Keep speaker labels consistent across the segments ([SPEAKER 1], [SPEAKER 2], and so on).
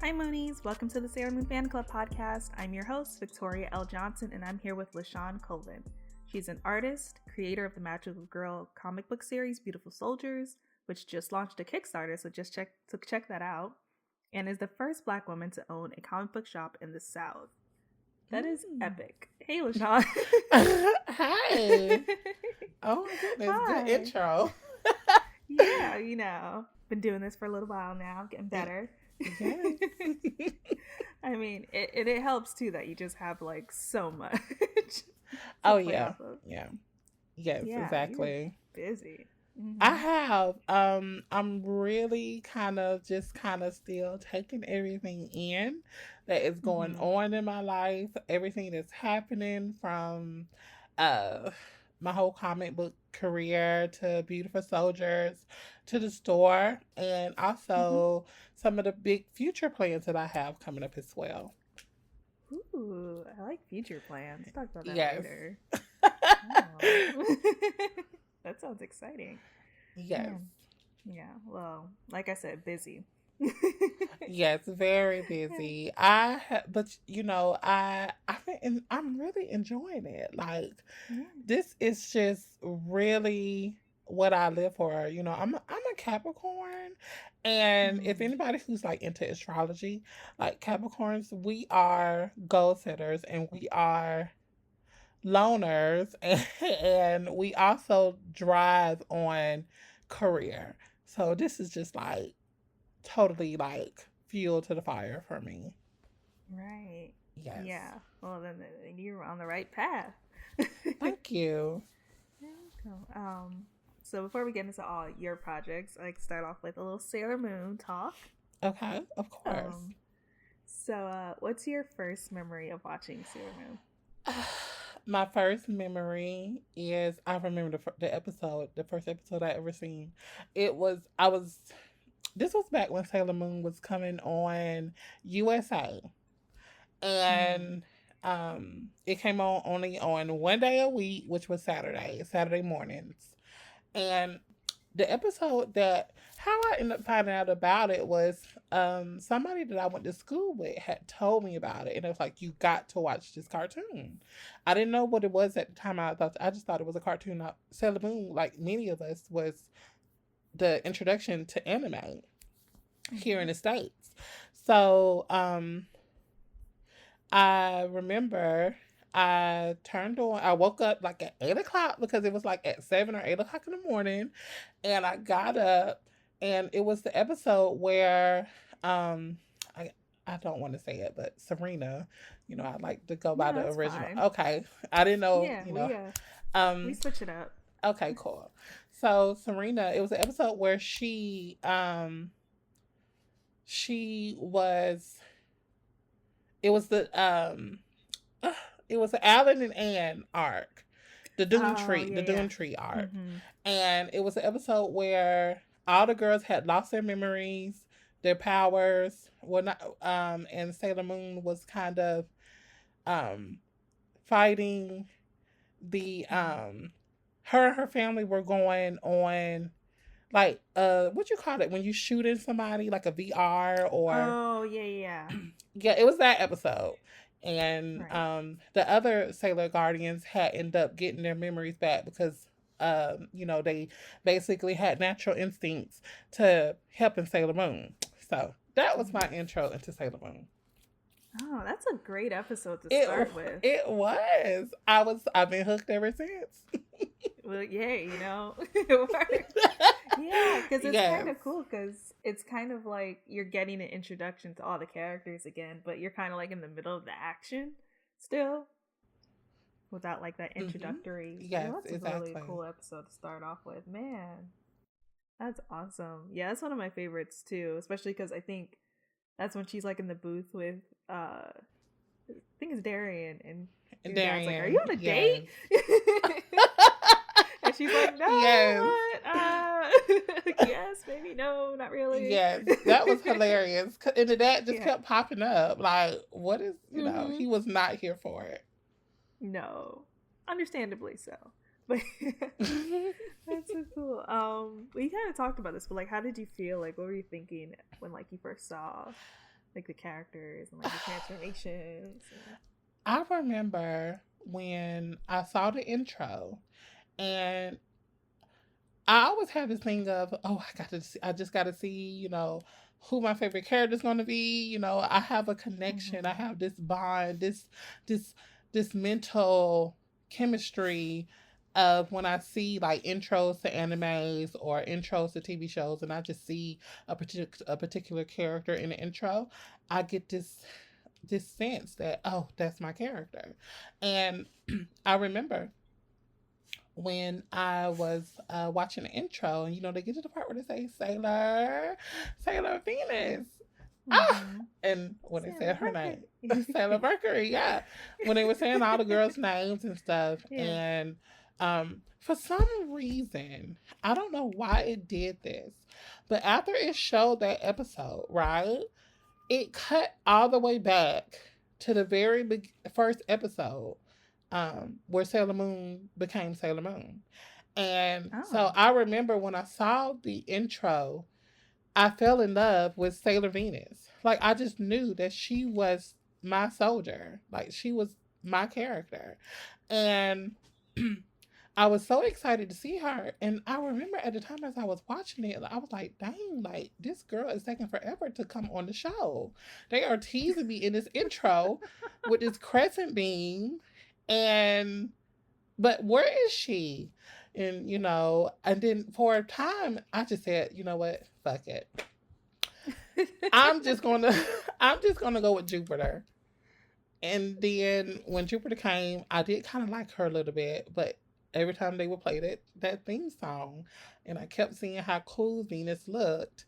[SPEAKER 1] Hi Moonies, welcome to the Sailor Moon Fan Club podcast. I'm your host, Victoria L. Johnson, and I'm here with Lashawn Colvin. She's an artist, creator of the Magical Girl comic book series, Beautiful Soldiers, which just launched a Kickstarter, so check that out, and is the first Black woman to own a comic book shop in the South. That is epic. Hey Lashawn.
[SPEAKER 2] Hi. Oh my goodness,
[SPEAKER 1] Hi.
[SPEAKER 2] Good intro.
[SPEAKER 1] Yeah, been doing this for a little while now, getting better.
[SPEAKER 2] Yeah.
[SPEAKER 1] I mean, it helps too that you just have like so much.
[SPEAKER 2] Oh yeah. Yeah. Yes,
[SPEAKER 1] yeah,
[SPEAKER 2] exactly.
[SPEAKER 1] You're busy. Mm-hmm.
[SPEAKER 2] I have. I'm really kind of still taking everything in that is going on in my life, everything that's happening from my whole comic book career to Beautiful Soldiers to the store, and also some of the big future plans that I have coming up as well.
[SPEAKER 1] Ooh, I like future plans. Talk about that later. That sounds exciting.
[SPEAKER 2] Yes.
[SPEAKER 1] Yeah. Well, like I said, busy.
[SPEAKER 2] Yes, very busy. But I'm really enjoying it. Like, this is just really what I live for. You know, I'm a Capricorn, and if anybody who's like into astrology, like Capricorns, we are goal setters and we are loners, and we also drive on career. So this is just like totally like fuel to the fire for me.
[SPEAKER 1] Right.
[SPEAKER 2] Yes.
[SPEAKER 1] Yeah. Well, then you're on the right path.
[SPEAKER 2] Thank you.
[SPEAKER 1] There you go. So before we get into all your projects, I like to start off with a little Sailor Moon talk.
[SPEAKER 2] Okay, of course.
[SPEAKER 1] So what's your first memory of watching Sailor Moon?
[SPEAKER 2] My first memory is I remember the first episode I ever seen. This was back when Sailor Moon was coming on USA. And it came on only on one day a week, which was Saturday mornings. And the episode how I ended up finding out about it was somebody that I went to school with had told me about it, and it was like, you got to watch this cartoon. I didn't know what it was at the time. I just thought it was a cartoon. Sailor Moon, like many of us, was the introduction to anime here in the States. So I remember I woke up like at 8 o'clock because it was like at 7 or 8 o'clock in the morning. And I got up, and it was the episode where, I don't want to say it, but Serena, I like to go by the original.
[SPEAKER 1] Fine.
[SPEAKER 2] Okay. I didn't know,
[SPEAKER 1] we switch it up.
[SPEAKER 2] Okay, cool. So Serena, it was the episode where it was the Alan and Anne arc, the Dune Tree arc. And it was an episode where all the girls had lost their memories, their powers were not, and Sailor Moon was kind of fighting the her and her family were going on, like, what you call it when you shoot in somebody, like a VR or
[SPEAKER 1] yeah,
[SPEAKER 2] it was that episode. And the other Sailor Guardians had ended up getting their memories back because they basically had natural instincts to helping Sailor Moon. So that was my intro into Sailor Moon.
[SPEAKER 1] Oh, that's a great episode to start with.
[SPEAKER 2] It was. I've been hooked ever since.
[SPEAKER 1] Well, yeah, it worked. Yeah, because it's kind of cool because it's kind of like you're getting an introduction to all the characters again, but you're kind of like in the middle of the action still without like that introductory.
[SPEAKER 2] Yes,
[SPEAKER 1] that's
[SPEAKER 2] exactly.
[SPEAKER 1] a really cool episode to start off with. Man, that's awesome. Yeah, that's one of my favorites too, especially because I think that's when she's like in the booth with I think it's Darian, and Dad's like, "Are you on a date?" And she's like, "No, yes, maybe no, not really."
[SPEAKER 2] Yes, that was hilarious. And the dad just kept popping up. Like, what is, he was not here for it.
[SPEAKER 1] No, understandably so. But that's so cool. We kind of talked about this, but like, how did you feel? Like, what were you thinking when like you first saw like the characters and like the transformations.
[SPEAKER 2] I remember when I saw the intro, and I always have this thing of, oh, I just got to see, who my favorite character is going to be. I have a connection. I
[SPEAKER 1] Mm-hmm.
[SPEAKER 2] have this bond, this, this mental chemistry of when I see like intros to animes or intros to TV shows, and I just see a particular character in the intro, I get this sense that, oh, that's my character. And I remember when I was watching the intro, and they get to the part where they say Sailor Venus. Ah,
[SPEAKER 1] Mm-hmm.
[SPEAKER 2] and when they
[SPEAKER 1] Sailor
[SPEAKER 2] said her name,
[SPEAKER 1] Mercury.
[SPEAKER 2] Sailor Mercury, yeah. When they were saying all the girls' names and stuff,
[SPEAKER 1] Yeah.
[SPEAKER 2] and for some reason, I don't know why it did this, but after it showed that episode, right, it cut all the way back to the very first episode, where Sailor Moon became Sailor Moon. And so
[SPEAKER 1] Oh.
[SPEAKER 2] I remember when I saw the intro, I fell in love with Sailor Venus. Like, I just knew that she was my soldier. Like, she was my character. And I was so excited to see her. And I remember at the time as I was watching it, I was like, dang, like, this girl is taking forever to come on the show. They are teasing me in this intro with this crescent beam. And, but where is she? And, and then for a time, I just said, you know what? Fuck it. I'm just going to, I'm just going to go with Jupiter. And then when Jupiter came, I did kind of like her a little bit, but every time they would play that theme song, and I kept seeing how cool Venus looked,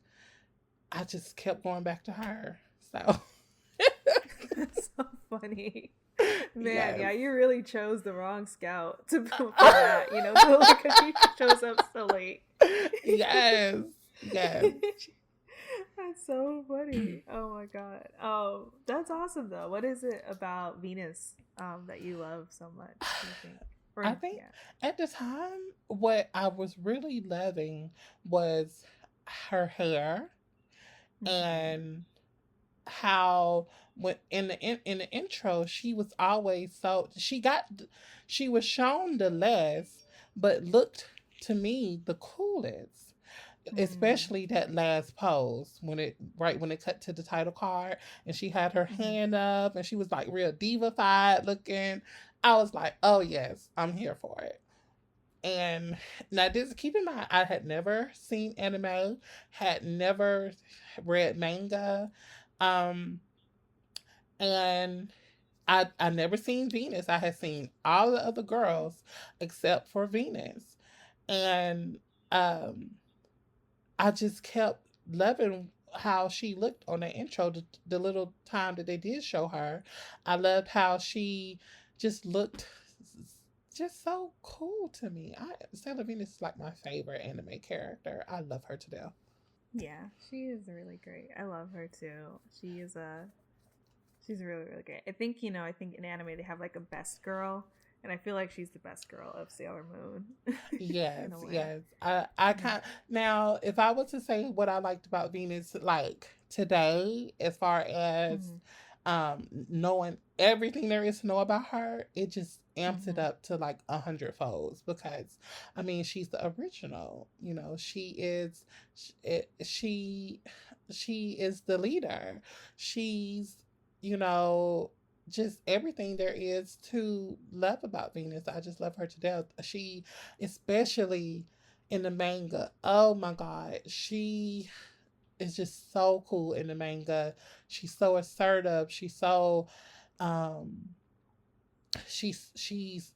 [SPEAKER 2] I just kept going back to her. So
[SPEAKER 1] That's so funny. Man,
[SPEAKER 2] yes,
[SPEAKER 1] yeah, you really chose the wrong scout to for that, so like she shows up so late.
[SPEAKER 2] yes, yes.
[SPEAKER 1] That's so funny. Oh my god. Oh, that's awesome though. What is it about Venus that you love so much, do you think? Or
[SPEAKER 2] I think
[SPEAKER 1] yeah.
[SPEAKER 2] at the time, what I was really loving was her hair,
[SPEAKER 1] Mm-hmm.
[SPEAKER 2] and how when in the intro she was always so she was shown the less, but looked to me the coolest,
[SPEAKER 1] Mm-hmm.
[SPEAKER 2] especially that last pose when it cut to the title card, and she had her
[SPEAKER 1] Mm-hmm.
[SPEAKER 2] hand up and she was like real diva-fied looking. I was like, oh yes, I'm here for it. And now, this keep in mind, I had never seen anime, had never read manga, um, and I never seen Venus. I had seen all the other girls except for Venus, and um, I just kept loving how she looked on the intro. The little time that they did show her, I loved how she just looked just so cool to me. Sailor Venus is like my favorite anime character. I love her to death.
[SPEAKER 1] Yeah, she is really great. I love her too. She's really, really great. I think in anime they have like a best girl, and I feel like she's the best girl of Sailor Moon
[SPEAKER 2] Yes,
[SPEAKER 1] in a way.
[SPEAKER 2] yes. I kind now, if I was to say what I liked about Venus, like today, as far as
[SPEAKER 1] Mm-hmm.
[SPEAKER 2] knowing everything there is to know about her, it just amps it
[SPEAKER 1] Mm-hmm.
[SPEAKER 2] up to like 100 folds, because I mean, she's the original. She she is the leader. She's, you know just everything there is to love about Venus. I just love her to death. She, especially in the manga, oh my god, she is just so cool in the manga. She's so assertive. Um she's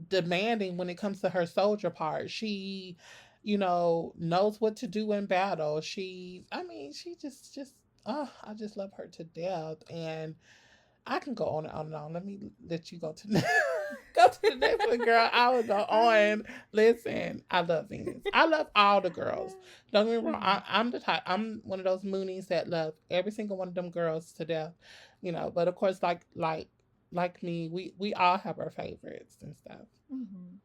[SPEAKER 2] demanding when it comes to her soldier part. She, knows what to do in battle. She just oh, I just love her to death. And I can go on and on and on. Let me let you go to go to the next one, girl. I will go on. Listen, I love Venus. I love all the girls. Don't get me wrong.
[SPEAKER 1] Mm-hmm.
[SPEAKER 2] I'm the type. I'm one of those Moonies that love every single one of them girls to death. But of course, like me, we all have our favorites and stuff.
[SPEAKER 1] Mm-hmm.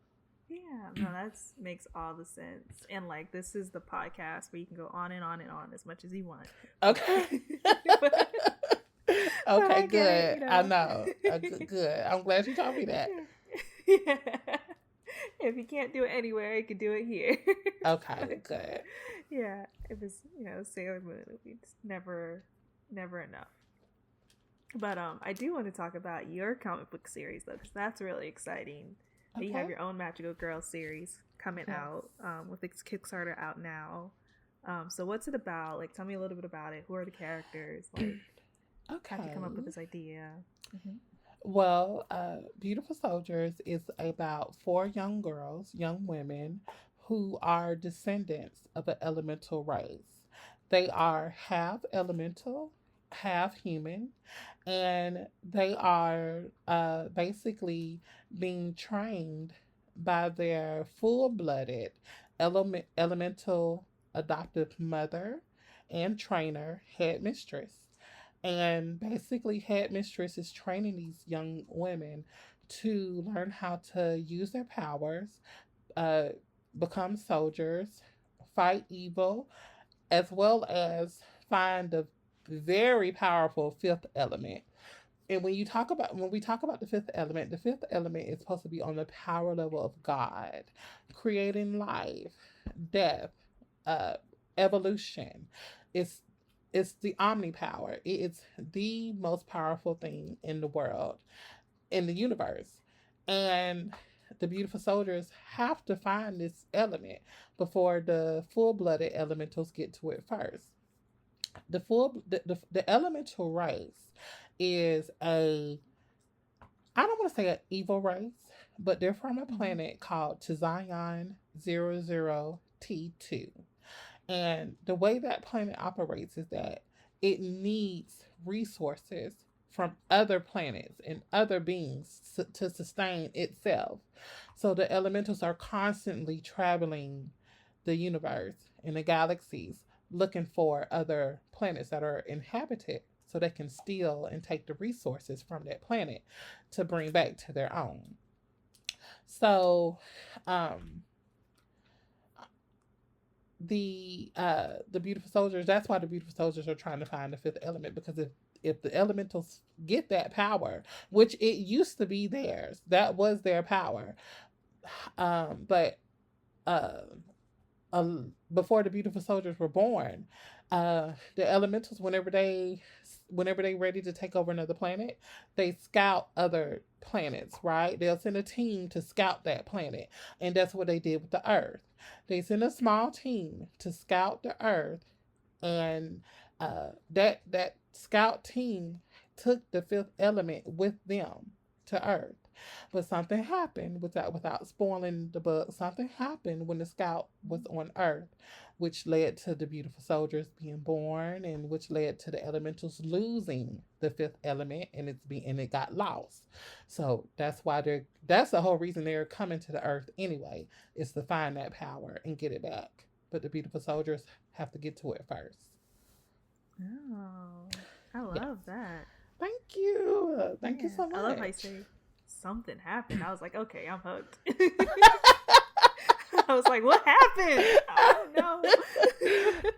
[SPEAKER 1] Yeah, no, that makes all the sense. And like, this is the podcast where you can go on and on and on as much as you want.
[SPEAKER 2] Okay.
[SPEAKER 1] But
[SPEAKER 2] Okay,
[SPEAKER 1] I get it,
[SPEAKER 2] good. I know. Good. I'm glad you told me that.
[SPEAKER 1] Yeah. If you can't do it anywhere, you can do it here.
[SPEAKER 2] Okay,
[SPEAKER 1] But,
[SPEAKER 2] good.
[SPEAKER 1] yeah, if it's Sailor Moon, it's never enough. But I do want to talk about your comic book series though, because that's really exciting. That you have
[SPEAKER 2] Okay.
[SPEAKER 1] your own Magical Girl series coming
[SPEAKER 2] Yes.
[SPEAKER 1] out with its Kickstarter out now. So what's it about? Like, tell me a little bit about it. Who are the characters? Like, how'd you come up with
[SPEAKER 2] Okay.
[SPEAKER 1] this idea? Mm-hmm.
[SPEAKER 2] Well, Beautiful Soldiers is about four young girls, young women, who are descendants of an elemental race. They are half elemental, half human, and they are basically being trained by their full blooded elemental adoptive mother and trainer, headmistress. And basically, headmistress is training these young women to learn how to use their powers, uh, become soldiers, fight evil, as well as find the very powerful fifth element. And when we talk about the fifth element is supposed to be on the power level of God, creating life, death, uh, evolution. It's it's the omni power. It's the most powerful thing in the world, in the universe. And the beautiful soldiers have to find this element before the full blooded elementals get to it first. The elemental race is a, I don't want to say an evil race, but they're from a
[SPEAKER 1] Mm-hmm.
[SPEAKER 2] planet called Tizion 00T2. And the way that planet operates is that it needs resources from other planets and other beings to sustain itself. So the elementals are constantly traveling the universe and the galaxies looking for other planets that are inhabited so they can steal and take the resources from that planet to bring back to their own. So, um, the beautiful soldiers, that's why the beautiful soldiers are trying to find the fifth element, because if the elementals get that power, which it used to be theirs, that was their power, but uh, uh before the beautiful soldiers were born, the elementals, whenever they ready to take over another planet, they scout other planets, right? They'll send a team to scout that planet. And that's what they did with the earth. They sent a small team to scout the earth, and that scout team took the fifth element with them to earth. But something happened, without spoiling the book. Something happened when the scout was on earth, which led to the beautiful soldiers being born, and which led to the elementals losing the fifth element, and it got lost. So that's the whole reason they're coming to the earth anyway, is to find that power and get it back. But the beautiful soldiers have to get to it first.
[SPEAKER 1] Oh, I
[SPEAKER 2] Yes.
[SPEAKER 1] love that.
[SPEAKER 2] Thank you. Thank you
[SPEAKER 1] Yeah,
[SPEAKER 2] so
[SPEAKER 1] I love how you
[SPEAKER 2] much.
[SPEAKER 1] say something happened. I was like, okay, I'm hooked. I was like, what happened? I don't know.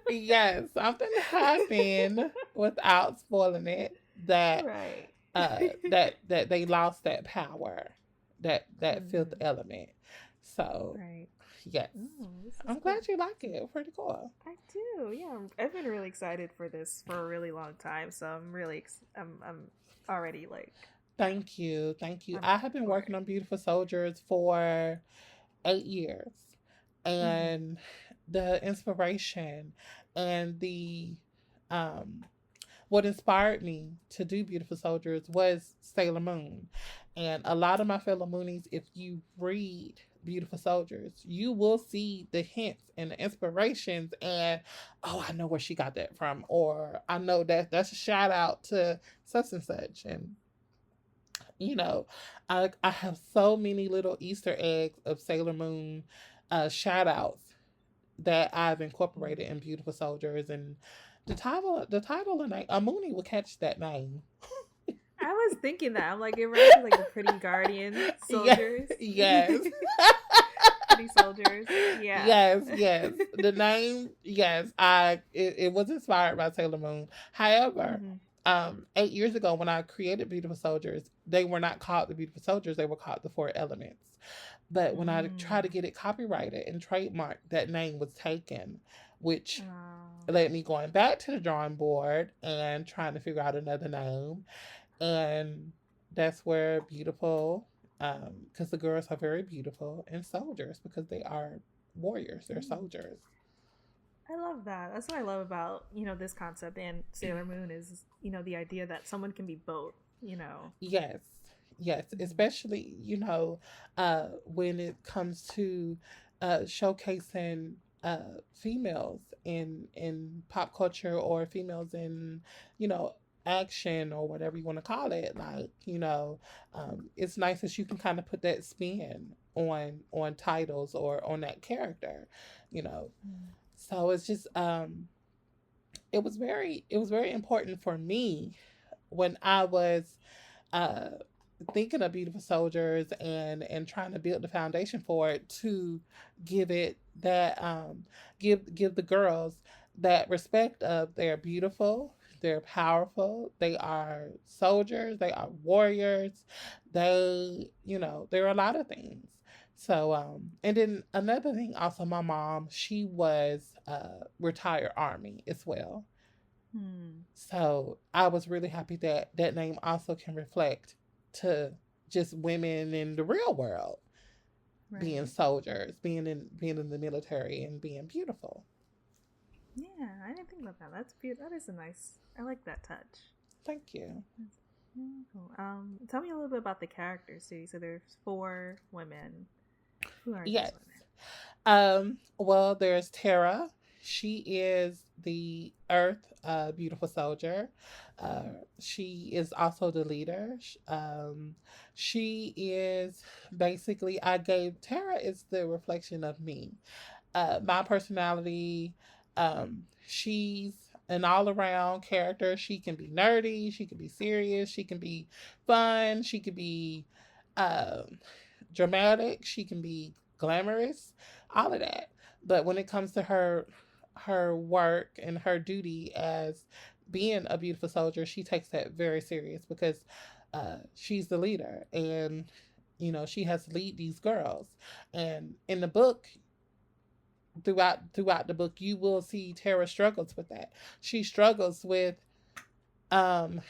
[SPEAKER 2] Yes, something happened, without spoiling it, that
[SPEAKER 1] Right.
[SPEAKER 2] that they lost that power, that fifth
[SPEAKER 1] Mm,
[SPEAKER 2] element. So
[SPEAKER 1] right.
[SPEAKER 2] yes,
[SPEAKER 1] Oh, this is
[SPEAKER 2] I'm
[SPEAKER 1] cool.
[SPEAKER 2] glad you like it. Pretty cool.
[SPEAKER 1] I do. Yeah, I've been really excited for this for a really long time. So I'm really, I'm already like,
[SPEAKER 2] Thank you, thank you.
[SPEAKER 1] I'm
[SPEAKER 2] I
[SPEAKER 1] hyped
[SPEAKER 2] have been
[SPEAKER 1] for
[SPEAKER 2] working
[SPEAKER 1] it.
[SPEAKER 2] on Beautiful Soldiers for 8 years,
[SPEAKER 1] Mm-hmm.
[SPEAKER 2] and the inspiration and the um what inspired me to do Beautiful Soldiers was Sailor Moon. And a lot of my fellow Moonies, if you read Beautiful Soldiers, you will see the hints and the inspirations, and oh, I know where she got that from, or I know that's a shout out to such and such. And you know, I have so many little Easter eggs of Sailor Moon shout outs that I've incorporated in Beautiful Soldiers. And the title of a Mooney will catch that name.
[SPEAKER 1] I was thinking that. I'm like, it reminds me like the Pretty Guardian
[SPEAKER 2] Yeah,
[SPEAKER 1] soldiers.
[SPEAKER 2] yes.
[SPEAKER 1] Pretty soldiers. Yeah.
[SPEAKER 2] Yes, yes. The name, yes, it was inspired by Sailor Moon. However,
[SPEAKER 1] Mm-hmm.
[SPEAKER 2] 8 years ago when I created Beautiful Soldiers, they were not called the Beautiful Soldiers, they were called the Four Elements. But when I tried to
[SPEAKER 1] Mm.
[SPEAKER 2] get it copyrighted and trademarked, that name was taken, which
[SPEAKER 1] Oh.
[SPEAKER 2] led me going back to the drawing board and trying to figure out another name. And that's where beautiful, because the girls are very beautiful, and soldiers because they are warriors, they're
[SPEAKER 1] Mm.
[SPEAKER 2] soldiers.
[SPEAKER 1] I love that. That's what I love about, this concept and Sailor Moon is, the idea that someone can be both.
[SPEAKER 2] Yes, yes,
[SPEAKER 1] Mhm.
[SPEAKER 2] especially when it comes to showcasing females in pop culture, or females in you know action, or whatever you want to call it. It's nice that you can kind of put that spin on titles or on that character, you know.
[SPEAKER 1] Mm.
[SPEAKER 2] So it was very important for me when I was uh, thinking of Beautiful Soldiers and trying to build the foundation for it, to give it that give the girls that respect of they're beautiful, they're powerful, they are soldiers, they are warriors, they're a lot of things. So and then another thing also, my mom, she was retired army as well.
[SPEAKER 1] Hmm.
[SPEAKER 2] So I was really happy that that name also can reflect to just women in the real world being
[SPEAKER 1] Right.
[SPEAKER 2] soldiers, being in the military and being beautiful.
[SPEAKER 1] Yeah, I didn't think about that. That's beautiful. That is a nice. I like that touch.
[SPEAKER 2] Thank you.
[SPEAKER 1] That's cool. Tell me a little bit about the characters. So you said there's four women. Who are these
[SPEAKER 2] Yes.
[SPEAKER 1] women?
[SPEAKER 2] Well, there's Tara. She is the Earth beautiful soldier. She is also the leader. She is basically, I gave Tara is the reflection of me, my personality. She's an all around character. She can be nerdy, she can be serious, she can be fun, she can be um, dramatic, she can be glamorous, all of that. But when it comes to her work and her duty as being a beautiful soldier, she takes that very serious because she's the leader, and she has to lead these girls. And in the book, throughout the book, you will see Tara struggles with that. She struggles with um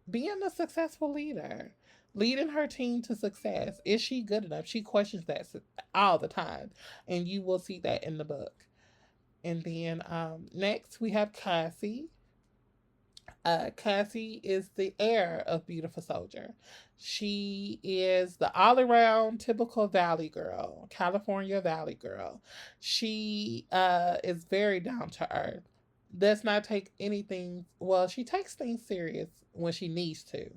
[SPEAKER 2] being a successful leader, leading her team to success. Is she good enough? She questions that all the time, and you will see that in the book. And then next we have Cassie. Cassie is the heir of Beautiful Soldier. She is the all around typical Valley girl, California Valley girl. She is very down to earth. Does not take anything, well, she takes things serious when she needs to.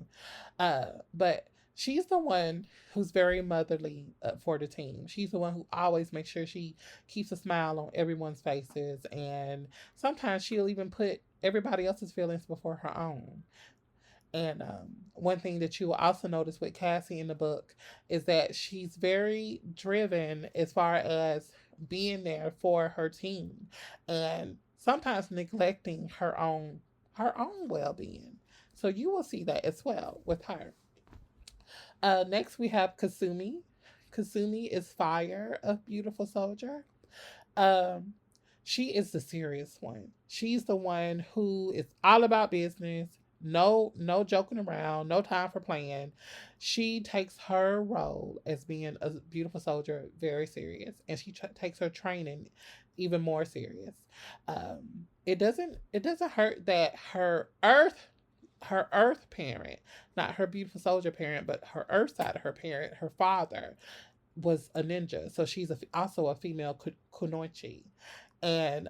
[SPEAKER 2] But she's the one who's very motherly for the team. She's the one who always makes sure she keeps a smile on everyone's faces, and sometimes she'll even put everybody else's feelings before her own. And one thing that you will also notice with Cassie in the book is that she's very driven as far as being there for her team, and sometimes neglecting her own well being. So you will see that as well with her. Next, we have Kasumi. Kasumi is Fire of Beautiful Soldier. Um, she is the serious one. She's the one who is all about business. No, no joking around. No time for playing. She takes her role as being a beautiful soldier very serious, and she takes her training even more serious. It doesn't hurt that her earth parent, not her beautiful soldier parent, but her earth side of her parent, her father was a ninja. So she's also a female kunoichi. And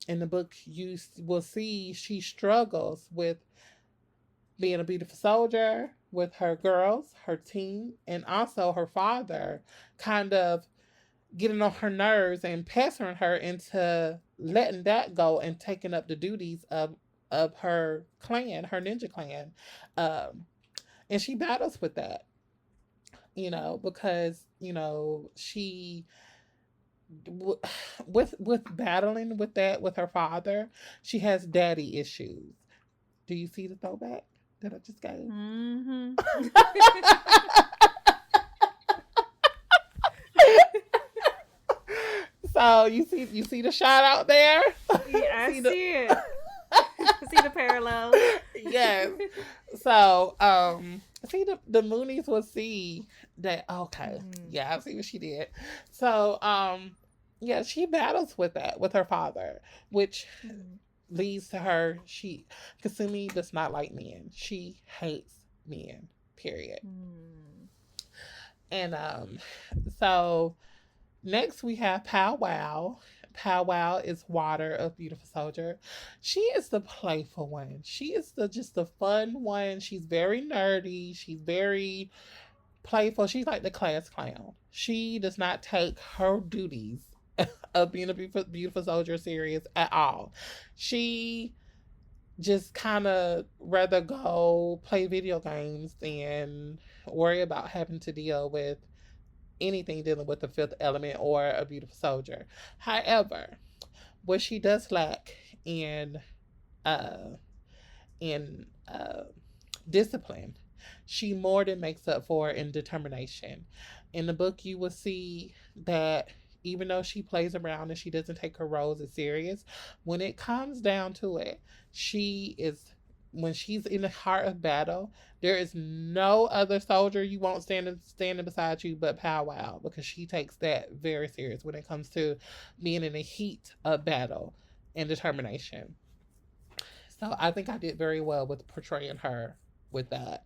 [SPEAKER 2] in the book, you will see she struggles with being a beautiful soldier with her girls, her team, and also her father kind of getting on her nerves and pestering her into letting that go and taking up the duties of her clan, her ninja clan. Um, and she battles with that, because she with battling with that with her father, she has daddy issues. Do you see the throwback that I just gave?
[SPEAKER 1] Mm-hmm.
[SPEAKER 2] So you see the shot out there?
[SPEAKER 1] Yeah, I
[SPEAKER 2] see
[SPEAKER 1] see it. See the parallels.
[SPEAKER 2] Yes. So, see the Moonies will see that. Okay, yeah, I see what she did. So, yeah, she battles with that with her father, which leads to her. Kasumi does not like men. She hates men. Period. And so next we have Pow Wow. Pow Wow is Water of Beautiful Soldier. She is the playful one. She is just the fun one. She's very nerdy. She's very playful. She's like the class clown. She does not take her duties of being a beautiful soldier serious at all. She just kind of rather go play video games than worry about having to deal with anything dealing with the fifth element or a beautiful soldier. However, what she does lack uh in discipline, she more than makes up for in determination. In the book, you will see that even though she plays around and she doesn't take her roles as serious, when it comes down to it, she is when she's in the heart of battle, there is no other soldier you won't standing beside you but Pow Wow, because she takes that very serious when it comes to being in the heat of battle and determination. So I think I did very well with portraying her with that.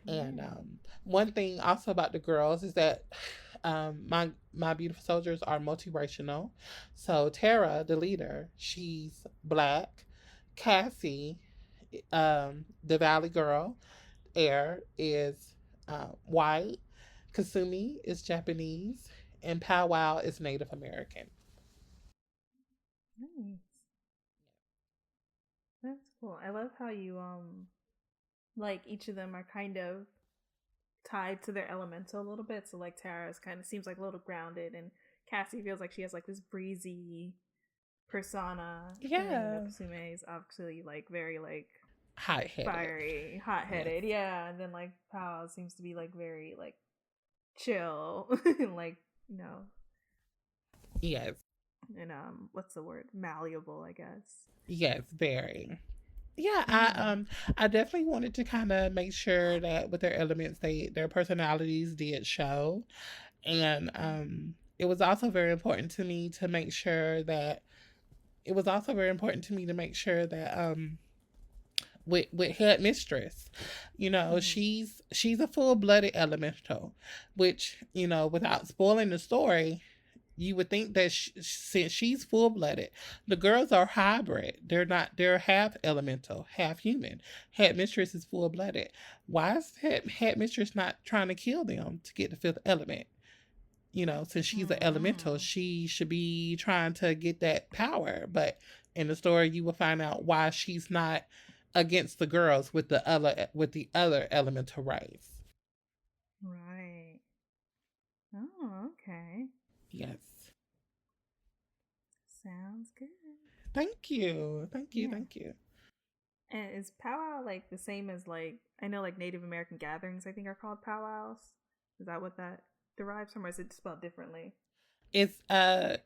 [SPEAKER 2] And one thing also about the girls is that my beautiful soldiers are multiracial. So Tara, the leader, she's black. Cassie, the Valley girl, Air is white. Kasumi is Japanese, and Pow Wow is Native American.
[SPEAKER 1] Nice. That's cool. I love how you like each of them are kind of tied to their elemental a little bit. So like Tara's kind of seems like a little grounded, and Cassie feels like she has like this breezy persona.
[SPEAKER 2] Yeah.
[SPEAKER 1] And Katsume is obviously like very like
[SPEAKER 2] hot-headed,
[SPEAKER 1] fiery, hot-headed. Yes. Yeah, and then like Pao seems to be like very like chill, like
[SPEAKER 2] yes,
[SPEAKER 1] and what's the word, malleable, I guess.
[SPEAKER 2] Yes, very. Yeah, I definitely wanted to kind of make sure that with their elements, their personalities did show, and it was also very important to me to make sure that with head mistress, she's a full-blooded elemental, which without spoiling the story, you would think that since she's full-blooded, the girls are hybrid. They're half elemental, half human. Head mistress is full-blooded. Why is head mistress not trying to kill them to get the fifth element? Since she's an elemental, she should be trying to get that power. But in the story, you will find out why she's not against the girls with the other elemental race.
[SPEAKER 1] Right. Oh, okay.
[SPEAKER 2] Yes.
[SPEAKER 1] Sounds good.
[SPEAKER 2] Thank you. Thank you. Yeah. Thank you.
[SPEAKER 1] And is powwow like the same as like, I know like Native American gatherings I think are called powwows? Is that what that derives from, or is it spelled differently?
[SPEAKER 2] It's spelled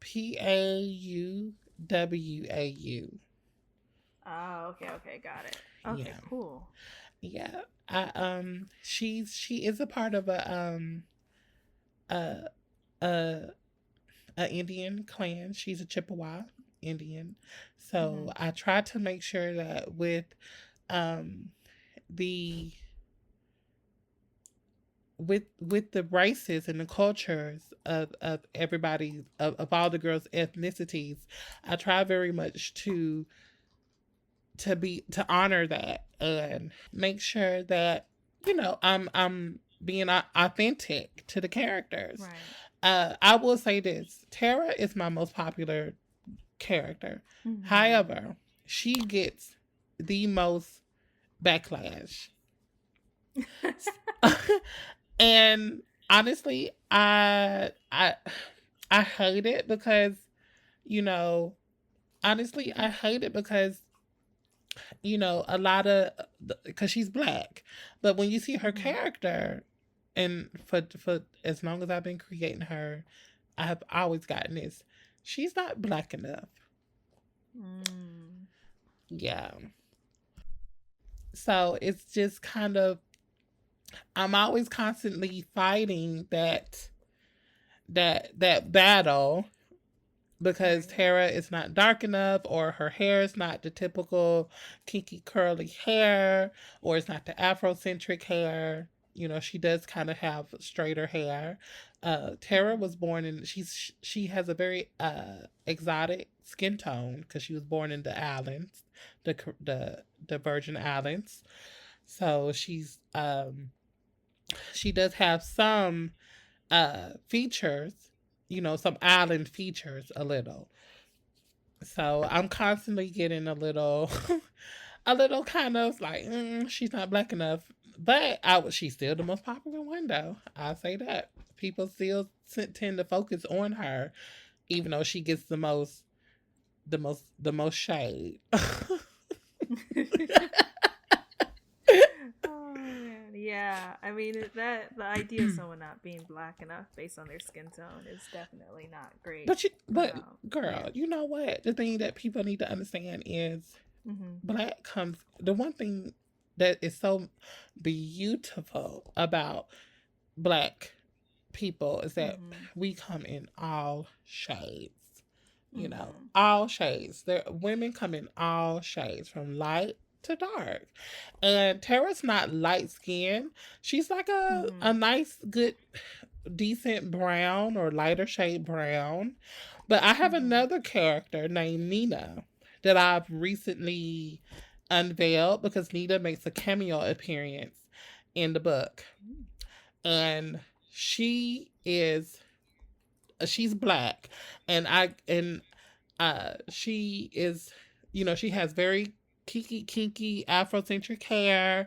[SPEAKER 2] Pauwau.
[SPEAKER 1] Oh, okay, got it. Okay, yeah. Cool.
[SPEAKER 2] Yeah. She is a part of a Indian clan. She's a Chippewa Indian. So I tried to make sure that with the races and the cultures of everybody, of all the girls' ethnicities, I try very much to honor that and make sure that I'm being authentic to the characters. Right. I will say this: Tara is my most popular character. Mm-hmm. However, she gets the most backlash. And honestly, I hate it because, I hate it because a lot of, because she's black. But when you see her
[SPEAKER 1] Mm-hmm.
[SPEAKER 2] character, and for as long as I've been creating her, I have always gotten this. She's not black enough.
[SPEAKER 1] Mm.
[SPEAKER 2] Yeah. So it's just kind of, I'm always constantly fighting that battle, because
[SPEAKER 1] Right.
[SPEAKER 2] Tara is not dark enough, or her hair is not the typical kinky curly hair, or it's not the Afrocentric hair. She does kind of have straighter hair. Tara
[SPEAKER 1] Mm-hmm.
[SPEAKER 2] was born in, she has a very exotic skin tone, because she was born in the islands, the Virgin Islands. So she does have some features, some island features a little. So I'm constantly getting a little, a little kind of like, she's not black enough. But she's still the most popular one, though. I'll say that. People still tend to focus on her, even though she gets the most shade.
[SPEAKER 1] Oh man, yeah. I mean that the idea of someone not being black enough based on their skin tone is definitely not great. But
[SPEAKER 2] But girl,
[SPEAKER 1] yeah.
[SPEAKER 2] you know what? The thing that people need to understand is,
[SPEAKER 1] Mhm.
[SPEAKER 2] black comes, the one thing that is so beautiful about black people is that
[SPEAKER 1] Mhm.
[SPEAKER 2] we come in all shades.
[SPEAKER 1] Mhm.
[SPEAKER 2] All shades. Women come in all shades, from light to dark. And Tara's not light skinned. She's like a
[SPEAKER 1] Mhm.
[SPEAKER 2] nice, good, decent brown, or lighter shade brown. But I have
[SPEAKER 1] Mhm.
[SPEAKER 2] another character named Nina that I've recently unveiled, because Nina makes a cameo appearance in the book. And she is she's black, and she is, she has very kinky Afrocentric hair.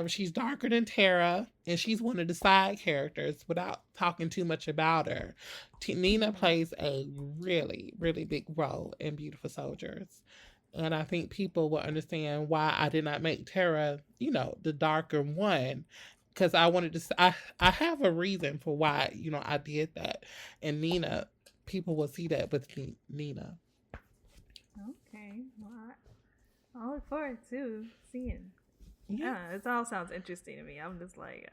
[SPEAKER 2] She's darker than Tara, and she's one of the side characters, without talking too much about her. Nina
[SPEAKER 1] Mhm.
[SPEAKER 2] plays a really, really big role in Beautiful Soldiers. And I think people will understand why I did not make Tara, the darker one, because I wanted to. I have a reason for why, I did that, and Nina, people will see that with Nina.
[SPEAKER 1] Okay. Well, I'll look forward to seeing.
[SPEAKER 2] Yeah.
[SPEAKER 1] Yeah, it all sounds interesting to me. I'm just like,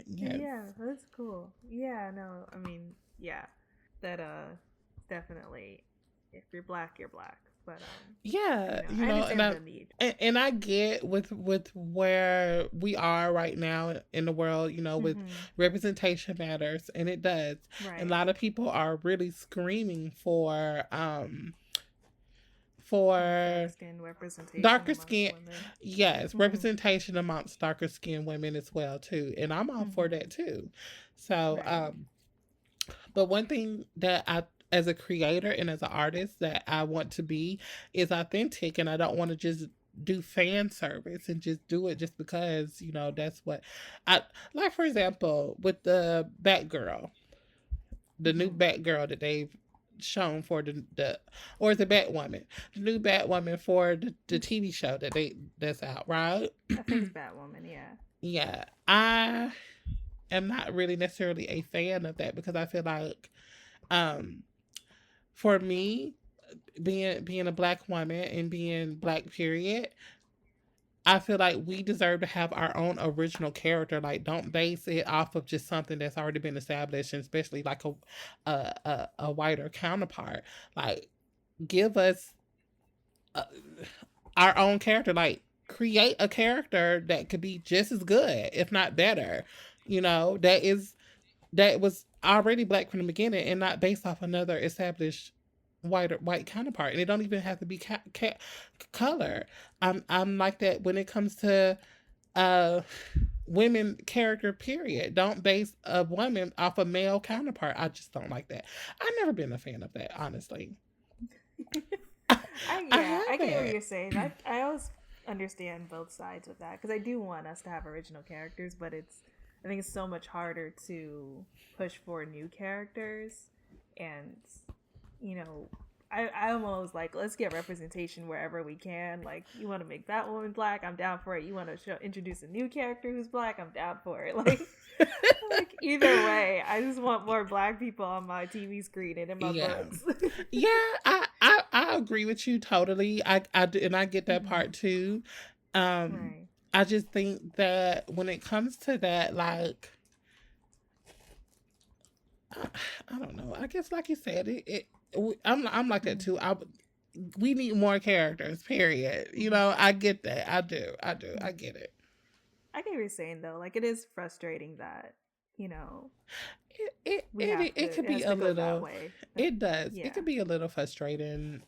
[SPEAKER 2] Yes.
[SPEAKER 1] yeah, that's cool. Yeah, no, I mean, yeah, that definitely, if you're black, you're black. But
[SPEAKER 2] Yeah,
[SPEAKER 1] I
[SPEAKER 2] and
[SPEAKER 1] understand the need.
[SPEAKER 2] I get with where we are right now in the world, with
[SPEAKER 1] Mm-hmm.
[SPEAKER 2] representation matters, and it does. And a
[SPEAKER 1] Right.
[SPEAKER 2] lot of people are really screaming
[SPEAKER 1] Dark
[SPEAKER 2] for
[SPEAKER 1] skin representation
[SPEAKER 2] darker
[SPEAKER 1] amongst
[SPEAKER 2] skin.
[SPEAKER 1] women.
[SPEAKER 2] Yes,
[SPEAKER 1] Mm-hmm.
[SPEAKER 2] representation amongst darker skinned women as well too, and I'm all for
[SPEAKER 1] Mm-hmm.
[SPEAKER 2] that too. So
[SPEAKER 1] Right.
[SPEAKER 2] but one thing that I, as a creator and as an artist, that I want to be is authentic, and I don't want to just do fan service and just do it just because, that's what I like. For example, with the Batgirl, the new
[SPEAKER 1] Mm-hmm.
[SPEAKER 2] Batgirl that they've shown for the or the Batwoman, the new Batwoman for the TV show that's out, right?
[SPEAKER 1] I think it's Batwoman. Yeah.
[SPEAKER 2] Yeah, I am not really necessarily a fan of that, because I feel like, um for me, being a black woman and being black, period, I feel like we deserve to have our own original character. Like, don't base it off of just something that's already been established, and especially like a whiter counterpart. Like, give us uh, our own character. Like, create a character that could be just as good, if not better. That was already black from the beginning, and not based off another established white counterpart. And it don't even have to be color. I'm like that when it comes to uh women character, period. Don't base a woman off a male counterpart. I just don't like that. I've never been a fan of that, honestly. I
[SPEAKER 1] I get what
[SPEAKER 2] haven't.
[SPEAKER 1] you're saying. I always understand both sides of that because I do want us to have original characters, but I think it's so much harder to push for new characters, and you know I'm always like, let's get representation wherever we can. Like, you want to make that woman black, I'm down for it. You want to introduce a new character who's black, I'm down for it. Like either way, I just want more black people on my TV screen and in my
[SPEAKER 2] Yeah.
[SPEAKER 1] books.
[SPEAKER 2] Yeah, I agree with you totally. I do, and I get that part too.
[SPEAKER 1] Right.
[SPEAKER 2] I just think that when it comes to that, like, I don't know. I guess, like you said, I'm like that too. We need more characters. Period. You know, I get that. I do. I get it.
[SPEAKER 1] I get what you're saying though. Like, it is frustrating that
[SPEAKER 2] It could be
[SPEAKER 1] has
[SPEAKER 2] a
[SPEAKER 1] to go that
[SPEAKER 2] little.
[SPEAKER 1] way.
[SPEAKER 2] It does.
[SPEAKER 1] Yeah.
[SPEAKER 2] It could be a little frustrating.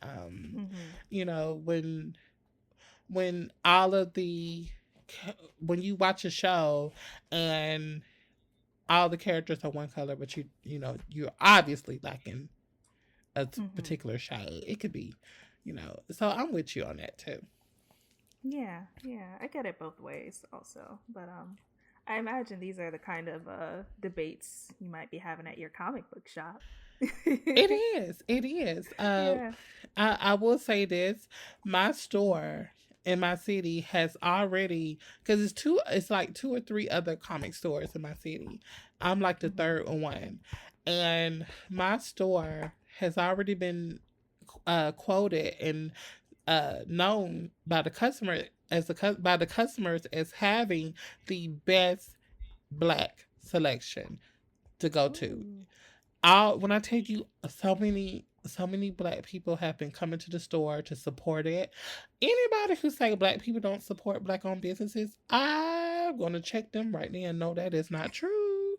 [SPEAKER 2] You know, when all of the when you watch a show and all the characters are one color, but you know you're obviously lacking a particular shade. It could be, you know. So I'm with you on that too.
[SPEAKER 1] Yeah, I get it both ways also. But I imagine these are the kind of debates you might be having at your comic book shop.
[SPEAKER 2] It is. It is.
[SPEAKER 1] Yeah.
[SPEAKER 2] I will say this: my store in my city has already, because it's like two or three other comic stores in my city. I'm like the third one, and my store has already been quoted and known by the customer by the customers as having the best black selection to go to.
[SPEAKER 1] Ooh.
[SPEAKER 2] When I tell you, so many black people have been coming to the store to support it. Anybody who say black people don't support black owned businesses, I'm gonna check them right now and know that is not true.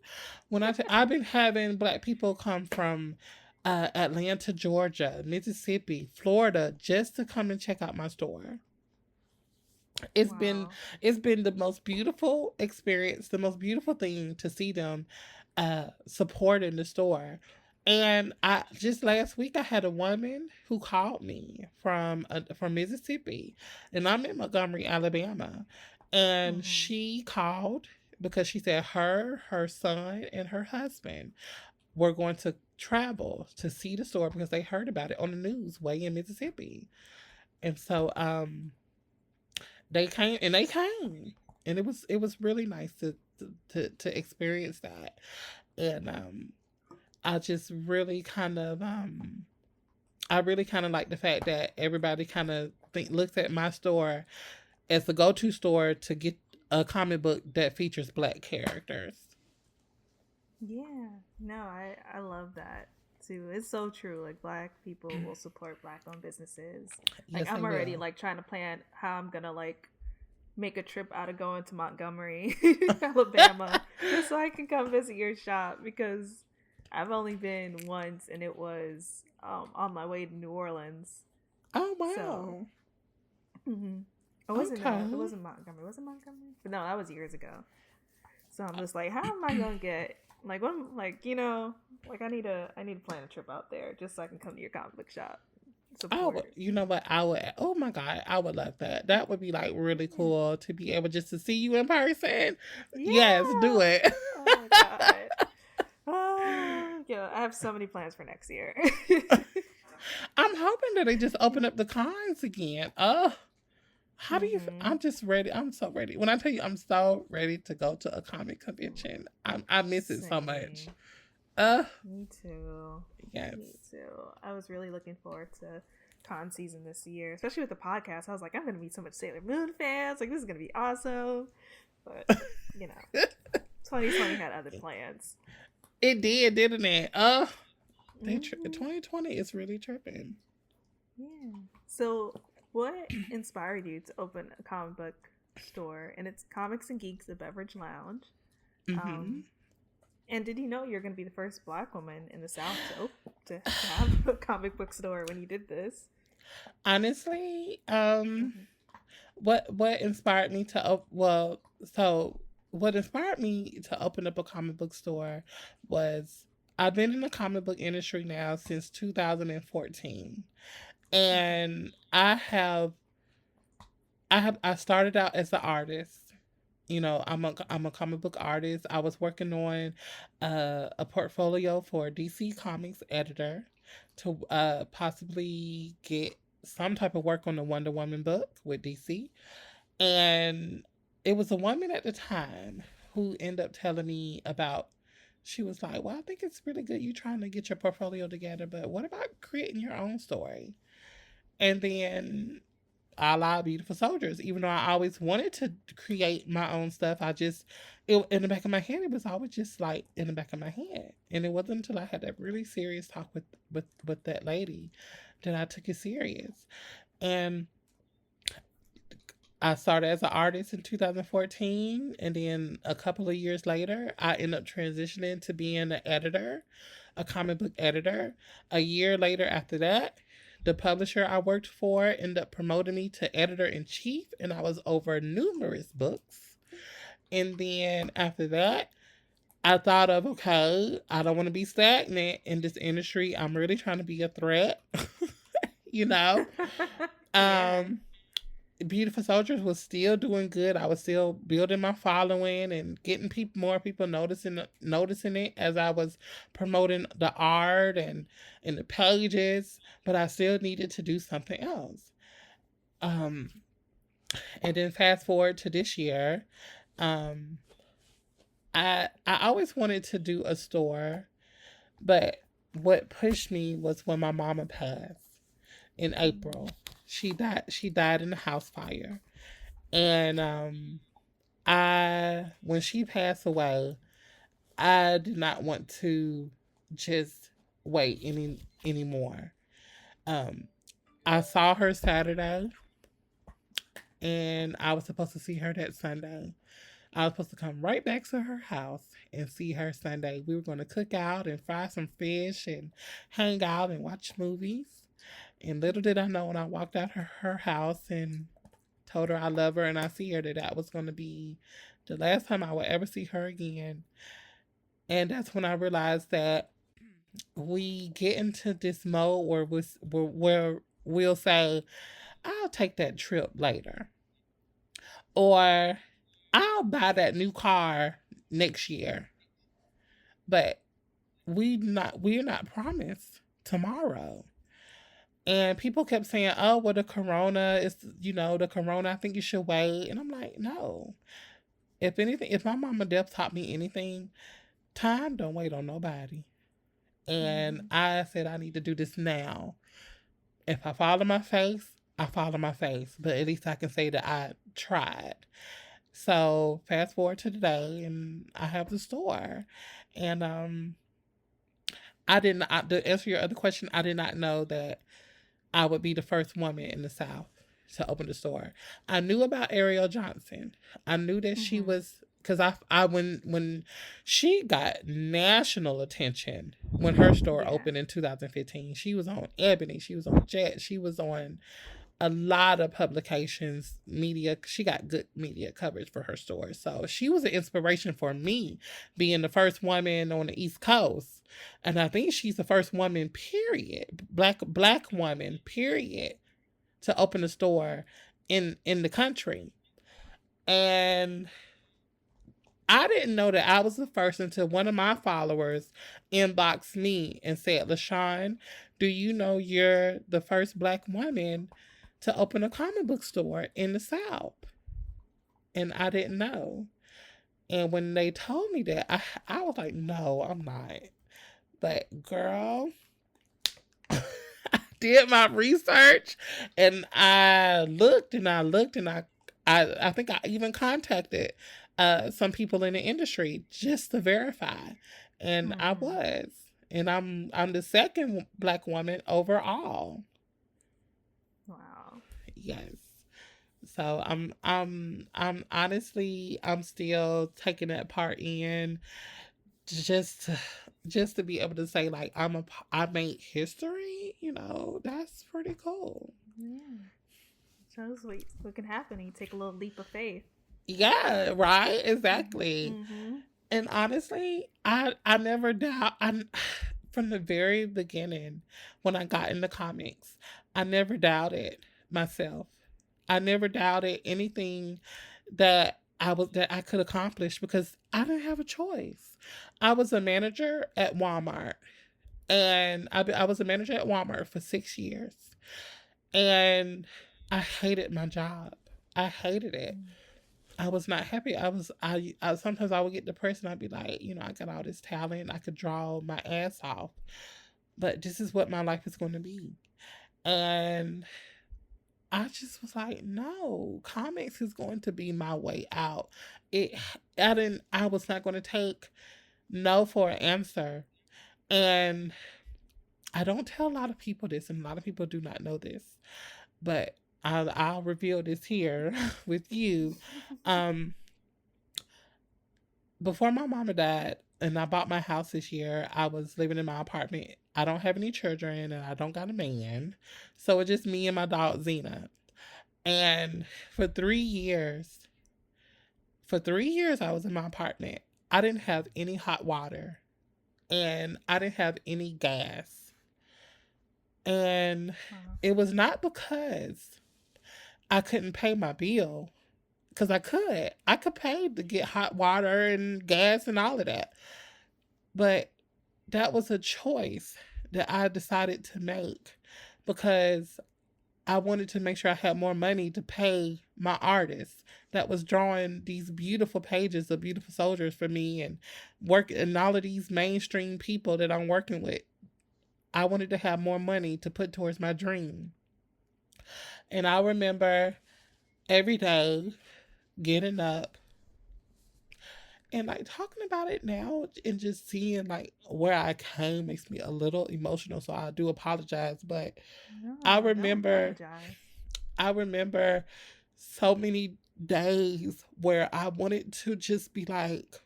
[SPEAKER 2] I've been having black people come from Atlanta, Georgia, Mississippi, Florida, just to come and check out my store. It's been
[SPEAKER 1] Wow.
[SPEAKER 2] it's been the most beautiful experience, the most beautiful thing to see them supporting the store. And I just last week I had a woman who called me from Mississippi, and I'm in Montgomery, Alabama, and she called because she said her son, and her husband were going to travel to see the store because they heard about it on the news way in Mississippi. And so they came, and it was really nice to experience that. And I just really kind of I really kind of like the fact that everybody kind of looks at my store as the go-to store to get a comic book that features black characters.
[SPEAKER 1] Yeah. No, I love that too. It's so true. Like, black people will support black owned businesses. Like,
[SPEAKER 2] Yes, they
[SPEAKER 1] I'm already
[SPEAKER 2] will.
[SPEAKER 1] like trying to plan how I'm gonna like make a trip out of going to Montgomery, Alabama, just so I can come visit your shop, because I've only been once, and it was on my way to New Orleans.
[SPEAKER 2] Oh
[SPEAKER 1] So,
[SPEAKER 2] wow.
[SPEAKER 1] mm-hmm. It wasn't
[SPEAKER 2] Okay.
[SPEAKER 1] it wasn't Montgomery. Was it Montgomery? But no, that was years ago. So I'm just like, how am I gonna get like one like like I need to plan a trip out there just so I can come to your comic book shop support.
[SPEAKER 2] You know what? I would. Oh my god, I would love that. That would be like really cool to be able just to see you in person. Yes, do
[SPEAKER 1] Yeah.
[SPEAKER 2] it.
[SPEAKER 1] Oh my god. Yeah, I have so many plans for next year.
[SPEAKER 2] I'm hoping that they just open up the cons again. How do you? I'm just ready. I'm so ready. When I tell you, I'm so ready to go to a comic convention. I miss it so much.
[SPEAKER 1] Same.
[SPEAKER 2] Uh,
[SPEAKER 1] Me too.
[SPEAKER 2] yes.
[SPEAKER 1] Me too. I was really looking forward to con season this year, especially with the podcast. I was like, I'm gonna meet so much Sailor Moon fans. Like, this is gonna be awesome. But 2020 had other plans.
[SPEAKER 2] It did, didn't it? 2020 is really tripping.
[SPEAKER 1] Yeah. So, what inspired you to open a comic book store? And it's Comics and Geeks, a beverage lounge.
[SPEAKER 2] Mm-hmm.
[SPEAKER 1] And did you know you're going to be the first Black woman in the South to have a comic book store when you did this?
[SPEAKER 2] Honestly, what inspired me to what inspired me to open up a comic book store was I've been in the comic book industry now since 2014, and I started out as an artist. You know, I'm a comic book artist. I was working on a portfolio for a DC Comics editor, to possibly get some type of work on the Wonder Woman book with DC. And it was a woman at the time who ended up telling me about, she was like, well, I think it's really good you trying to get your portfolio together, but what about creating your own story? And then a la Beautiful Soldiers, even though I always wanted to create my own stuff, in the back of my head, it was always just like in the back of my head. And it wasn't until I had that really serious talk with that lady that I took it serious. And I started as an artist in 2014, and then a couple of years later, I ended up transitioning to being an editor, a comic book editor. A year later, after that, the publisher I worked for ended up promoting me to editor in chief, and I was over numerous books. And then after that, I thought of, okay, I don't want to be stagnant in this industry. I'm really trying to be a threat, you know.
[SPEAKER 1] Yeah.
[SPEAKER 2] Beautiful Soldiers was still doing good. I was still building my following and getting more people noticing it as I was promoting the art and the pages. But I still needed to do something else. Um, and then fast forward to this year, um, I always wanted to do a store, but what pushed me was when my mama passed in April. She died in a house fire. And I when she passed away, I did not want to just wait anymore. Um I saw her Saturday, and I was supposed to see her that Sunday. I was supposed to come right back to her house and see her Sunday. We were going to cook out and fry some fish and hang out and watch movies. And little did I know, when I walked out her house and told her I love her and I see her, that was going to be the last time I would ever see her again. And that's when I realized that we get into this mode where we'll say, I'll take that trip later. Or I'll buy that new car next year. But we're not promised tomorrow. And people kept saying, oh, well, the corona is, the corona, I think you should wait. And I'm like, no. If anything, if my mama death taught me anything, time don't wait on nobody. And I said, I need to do this now. If I fall on my face, I fall on my face. But at least I can say that I tried. So fast forward to today, and I have the store. And to answer your other question, I did not know that I would be the first woman in the South to open the store. I knew about Ariel Johnson. I knew that she was, because I when she got national attention when her store opened in 2015. She was on Ebony. She was on Jet. She was on a lot of publications, media. She got good media coverage for her store. So she was an inspiration for me, being the first woman on the East Coast. And I think she's the first woman, period, black woman, period, to open a store in the country. And I didn't know that I was the first until one of my followers inboxed me and said, Lashawn, do you know you're the first black woman to open a comic book store in the South? And I didn't know. And when they told me that, I was like, no, I'm not. But girl, I did my research, and I looked and I looked, and I think I even contacted some people in the industry just to verify. And I was. And I'm the second black woman overall.
[SPEAKER 1] Wow.
[SPEAKER 2] Yes. So I'm honestly, I'm still taking that part in, just to be able to say, like, I made history, that's pretty cool.
[SPEAKER 1] Yeah. Shows what can happen. You take a little leap of faith.
[SPEAKER 2] Yeah, right, exactly. And honestly, I never doubt, from the very beginning when I got into comics, I never doubted myself. I never doubted anything that I could accomplish, because I didn't have a choice. I was a manager at Walmart. And I was a manager at Walmart for 6 years. And I hated my job. I hated it. I was not happy. I sometimes I would get depressed and I'd be like, I got all this talent. I could draw my ass off. But this is what my life is going to be. And I just was like, no, comics is going to be my way out. I was not going to take no for an answer. And I don't tell a lot of people this, and a lot of people do not know this, but I'll reveal this here with you. Before my mama died and I bought my house this year, I was living in my apartment. I don't have any children and I don't got a man. So it's just me and my dog Xena. And for 3 years, I was in my apartment. I didn't have any hot water and I didn't have any gas. And it was not because I couldn't pay my bill, because I could pay to get hot water and gas and all of that. But that was a choice that I decided to make because I wanted to make sure I had more money to pay my artist that was drawing these beautiful pages of beautiful soldiers for me and all of these mainstream people that I'm working with. I wanted to have more money to put towards my dream. And I remember every day getting up and like talking about it now and just seeing like where I came makes me a little emotional. So I do apologize, but
[SPEAKER 1] No,
[SPEAKER 2] I
[SPEAKER 1] don't
[SPEAKER 2] remember so many days where I wanted to just be like,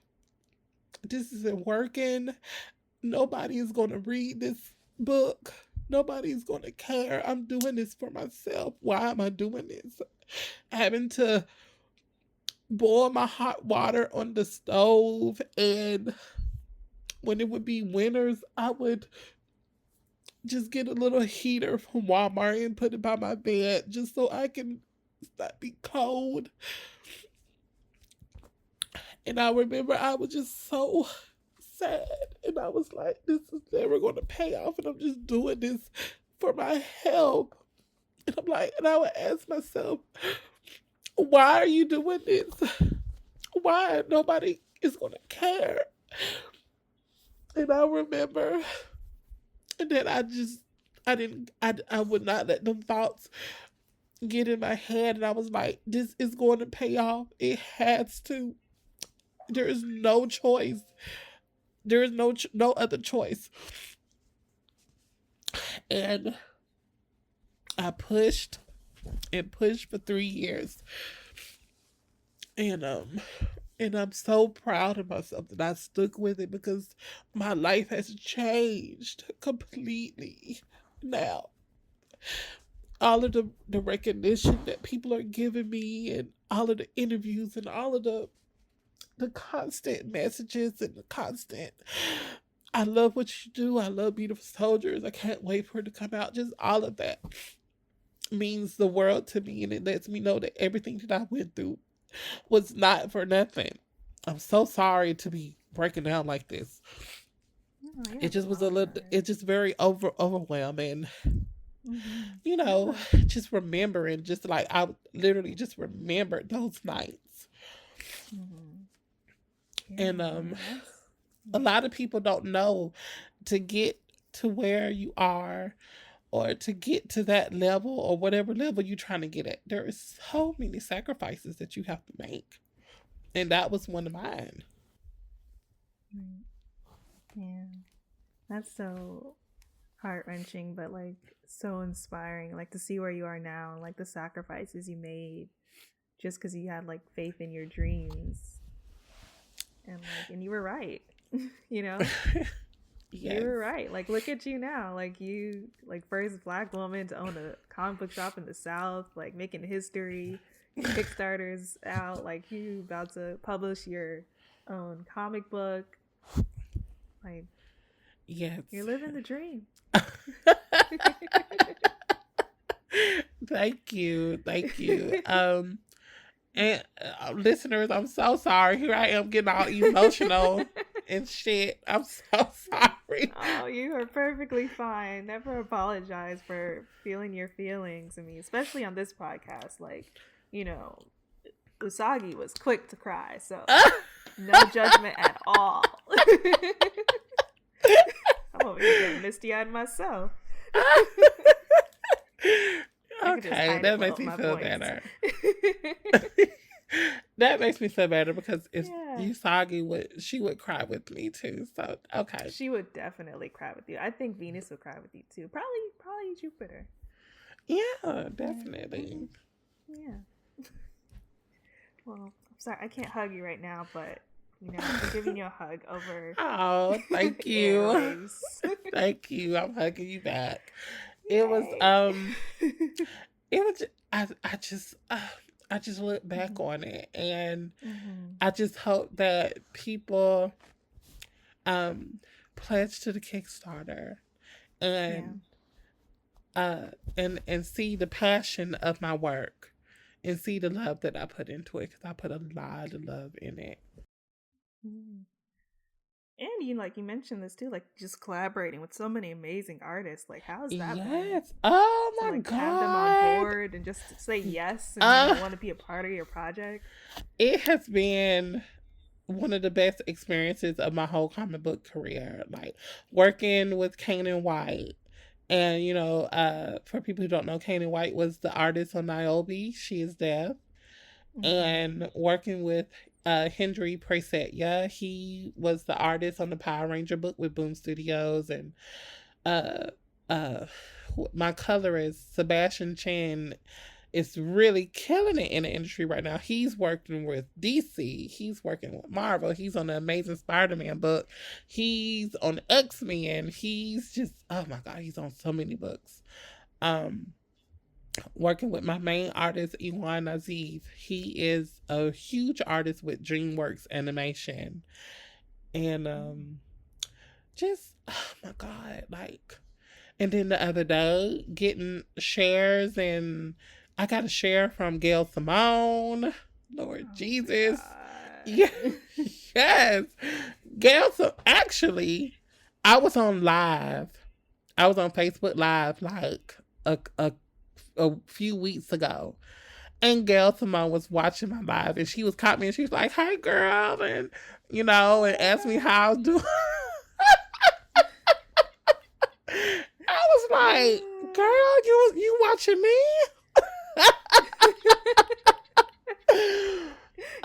[SPEAKER 2] this isn't working. Nobody is going to read this book. Nobody's going to care. I'm doing this for myself. Why am I doing this? Having to boil my hot water on the stove, and when it would be winters, I would just get a little heater from Walmart and put it by my bed just so I can not be cold. And I remember I was just so sad, and I was like, this is never going to pay off, and I'm just doing this for my health. And I'm like, and I would ask myself, why are you doing this? Why nobody is going to care? And I remember that I would not let them thoughts get in my head, and I was like, this is going to pay off. It has to. There is no choice. There is no other choice. And I pushed and pushed for 3 years. And I'm so proud of myself that I stuck with it because my life has changed completely now. All of the recognition that people are giving me and all of the interviews and all of the constant messages and the constant, I love what you do. I love Beautiful Soldiers. I can't wait for it to come out. Just all of that means the world to me, and it lets me know that everything that I went through was not for nothing. I'm so sorry to be breaking down like this. It just was it's just very overwhelming. Mm-hmm. Just remembering, just like I literally just remembered those nights. Mm-hmm. Yeah, and a lot of people don't know, to get to where you are or to get to that level or whatever level you're trying to get at, there are so many sacrifices that you have to make. And that was one of mine.
[SPEAKER 1] Yeah. That's so heart-wrenching, but like so inspiring, like to see where you are now, like the sacrifices you made just because you had like faith in your dreams. And you were right. Yes. You were right. Like, look at you now. Like, you, like, first Black woman to own a comic book shop in the South, like, making history. Kickstarter's out. Like, you about to publish your own comic book. Like,
[SPEAKER 2] yes,
[SPEAKER 1] you're living the dream.
[SPEAKER 2] Thank you. And listeners, I'm so sorry. Here I am getting all emotional and shit. I'm so sorry. sorry.
[SPEAKER 1] Oh, you are perfectly fine. Never apologize for feeling your feelings. I mean, especially on this podcast, like, you know, Usagi was quick to cry, so no judgment at all. I'm over here getting misty-eyed myself.
[SPEAKER 2] Okay, that makes me feel better. That makes me feel better because if Usagi she would cry with me too. So okay,
[SPEAKER 1] she would definitely cry with you. I think Venus would cry with you too. Probably Jupiter.
[SPEAKER 2] Yeah, definitely.
[SPEAKER 1] Yeah. Well, I'm sorry I can't hug you right now, but you know I'm giving you a hug over.
[SPEAKER 2] Oh, thank you. Thank you. I'm hugging you back. Yay. It was I just look back on it, and I just hope that people pledge to the Kickstarter and and see the passion of my work and see the love that I put into it, because I put a lot of love in it.
[SPEAKER 1] And you mentioned this too, like just collaborating with so many amazing artists. Like, how's that?
[SPEAKER 2] Yes. Oh my God.
[SPEAKER 1] Have them on board and just say yes and want to be a part of your project.
[SPEAKER 2] It has been one of the best experiences of my whole comic book career. Like working with Kanan White. And, you know, for people who don't know, Kanan White was the artist on Niobe. She is deaf. And working with Hendry Presetya, he was the artist on the Power Ranger book with Boom Studios. And my colorist, Sebastian Chan, is really killing it in the industry right now. He's working with DC. He's working with Marvel. He's on the Amazing Spider-Man book. He's on X-Men. He's just, oh my God, he's on so many books. Working with my main artist, Iwan Aziz. He is a huge artist with DreamWorks Animation. And just, oh my God, like, and then the other day, getting shares, and I got a share from Gail Simone. Lord Jesus. Yes. Gail, actually, I was on live. I was on Facebook Live like a few weeks ago. And Gail Simone was watching my live, and she was caught me, and she was like, "Hey girl," and you know, and asked me how I was doing. I was like, "Girl, you watching me?"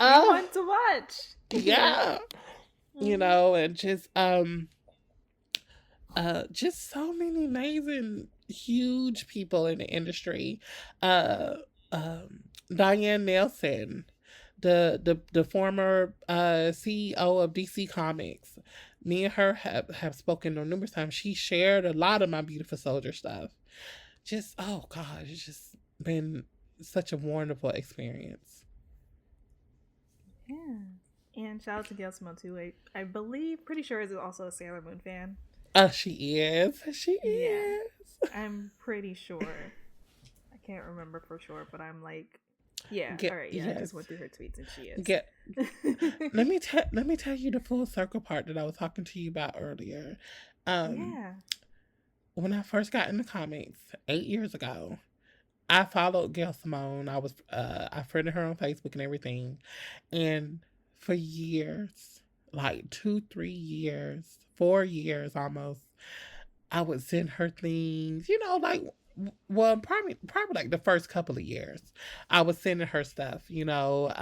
[SPEAKER 1] You want to watch.
[SPEAKER 2] Yeah. You know, and just so many amazing, huge people in the industry. Diane Nelson, the former CEO of DC Comics. Me and her have spoken on numerous times. She shared a lot of my Beautiful Soldier stuff. Just, oh God, it's just been such a wonderful experience.
[SPEAKER 1] Yeah. And shout out to Gail Simone too. I believe, pretty sure is also a Sailor Moon fan.
[SPEAKER 2] She is. She is.
[SPEAKER 1] I'm pretty sure. I can't remember for sure, but I'm like, yeah. All right. Yeah. Yes. I just went through her tweets, and she is.
[SPEAKER 2] Let me tell you the full circle part that I was talking to you about earlier. When I first got into comics 8 years ago, I followed Gail Simone. I friended her on Facebook and everything, and for years, like 2, 3 years, 4 years almost, I would send her things, you know, like, well, probably like the first couple of years, I was sending her stuff, you know.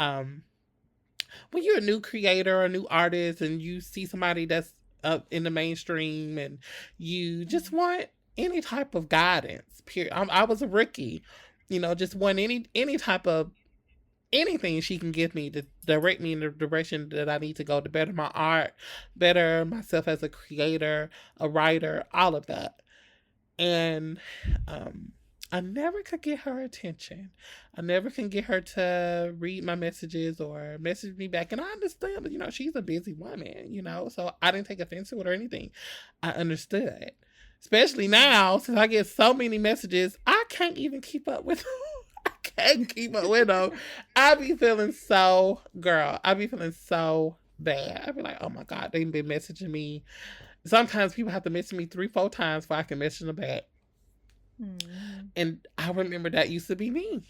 [SPEAKER 2] When you're a new creator, a new artist, and you see somebody that's up in the mainstream, and you just want any type of guidance, period. I was a rookie, you know, just want any type of anything she can give me to direct me in the direction that I need to go to better my art, better myself as a creator, a writer, all of that. And I never could get her attention. I never can get her to read my messages or message me back. And I understand that, you know, she's a busy woman, you know, so I didn't take offense to it or anything. I understood. Especially now, since I get so many messages, I can't even keep up with them. Can't keep up with them. I be feeling so bad. I be like, oh my God, they've been messaging me sometimes people have to mention me 3-4 times before I can mention them back.
[SPEAKER 1] Mm.
[SPEAKER 2] And I remember that used to be me.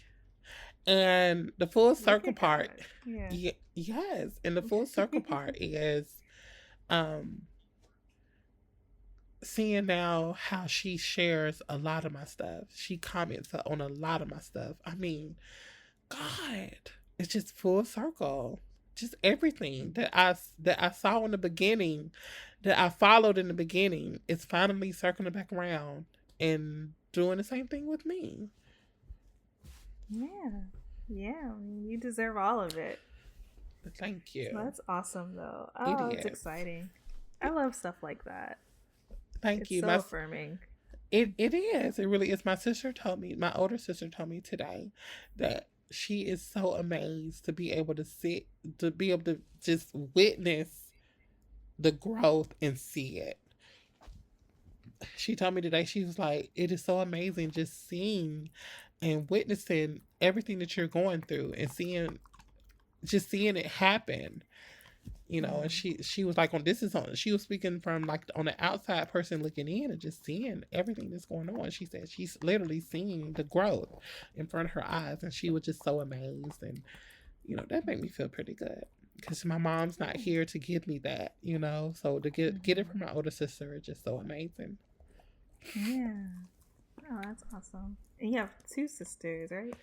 [SPEAKER 2] And the full circle part, yes. And the full circle part is seeing now how she shares a lot of my stuff. She comments on a lot of my stuff. I mean, God, it's just full circle. Just everything that I saw in the beginning, that I followed in the beginning, is finally circling back around and doing the same thing with me.
[SPEAKER 1] Yeah. Yeah. You deserve all of it.
[SPEAKER 2] Thank you.
[SPEAKER 1] That's awesome, though. Oh, it's exciting. I love stuff like that.
[SPEAKER 2] Thank you.
[SPEAKER 1] It's so affirming.
[SPEAKER 2] It is. It really is. My older sister told me today that she is so amazed to be able to just witness the growth and see it. She told me today, she was like, it is so amazing just seeing and witnessing everything that you're going through and seeing it happen. You know, and she was like, she was speaking from like on the outside person looking in and just seeing everything that's going on. She said she's literally seeing the growth in front of her eyes, and she was just so amazed. And, you know, that made me feel pretty good because my mom's not here to give me that, you know, so to get it from my older sister is just so amazing.
[SPEAKER 1] Yeah. Oh, that's awesome. And you have 2 sisters, right?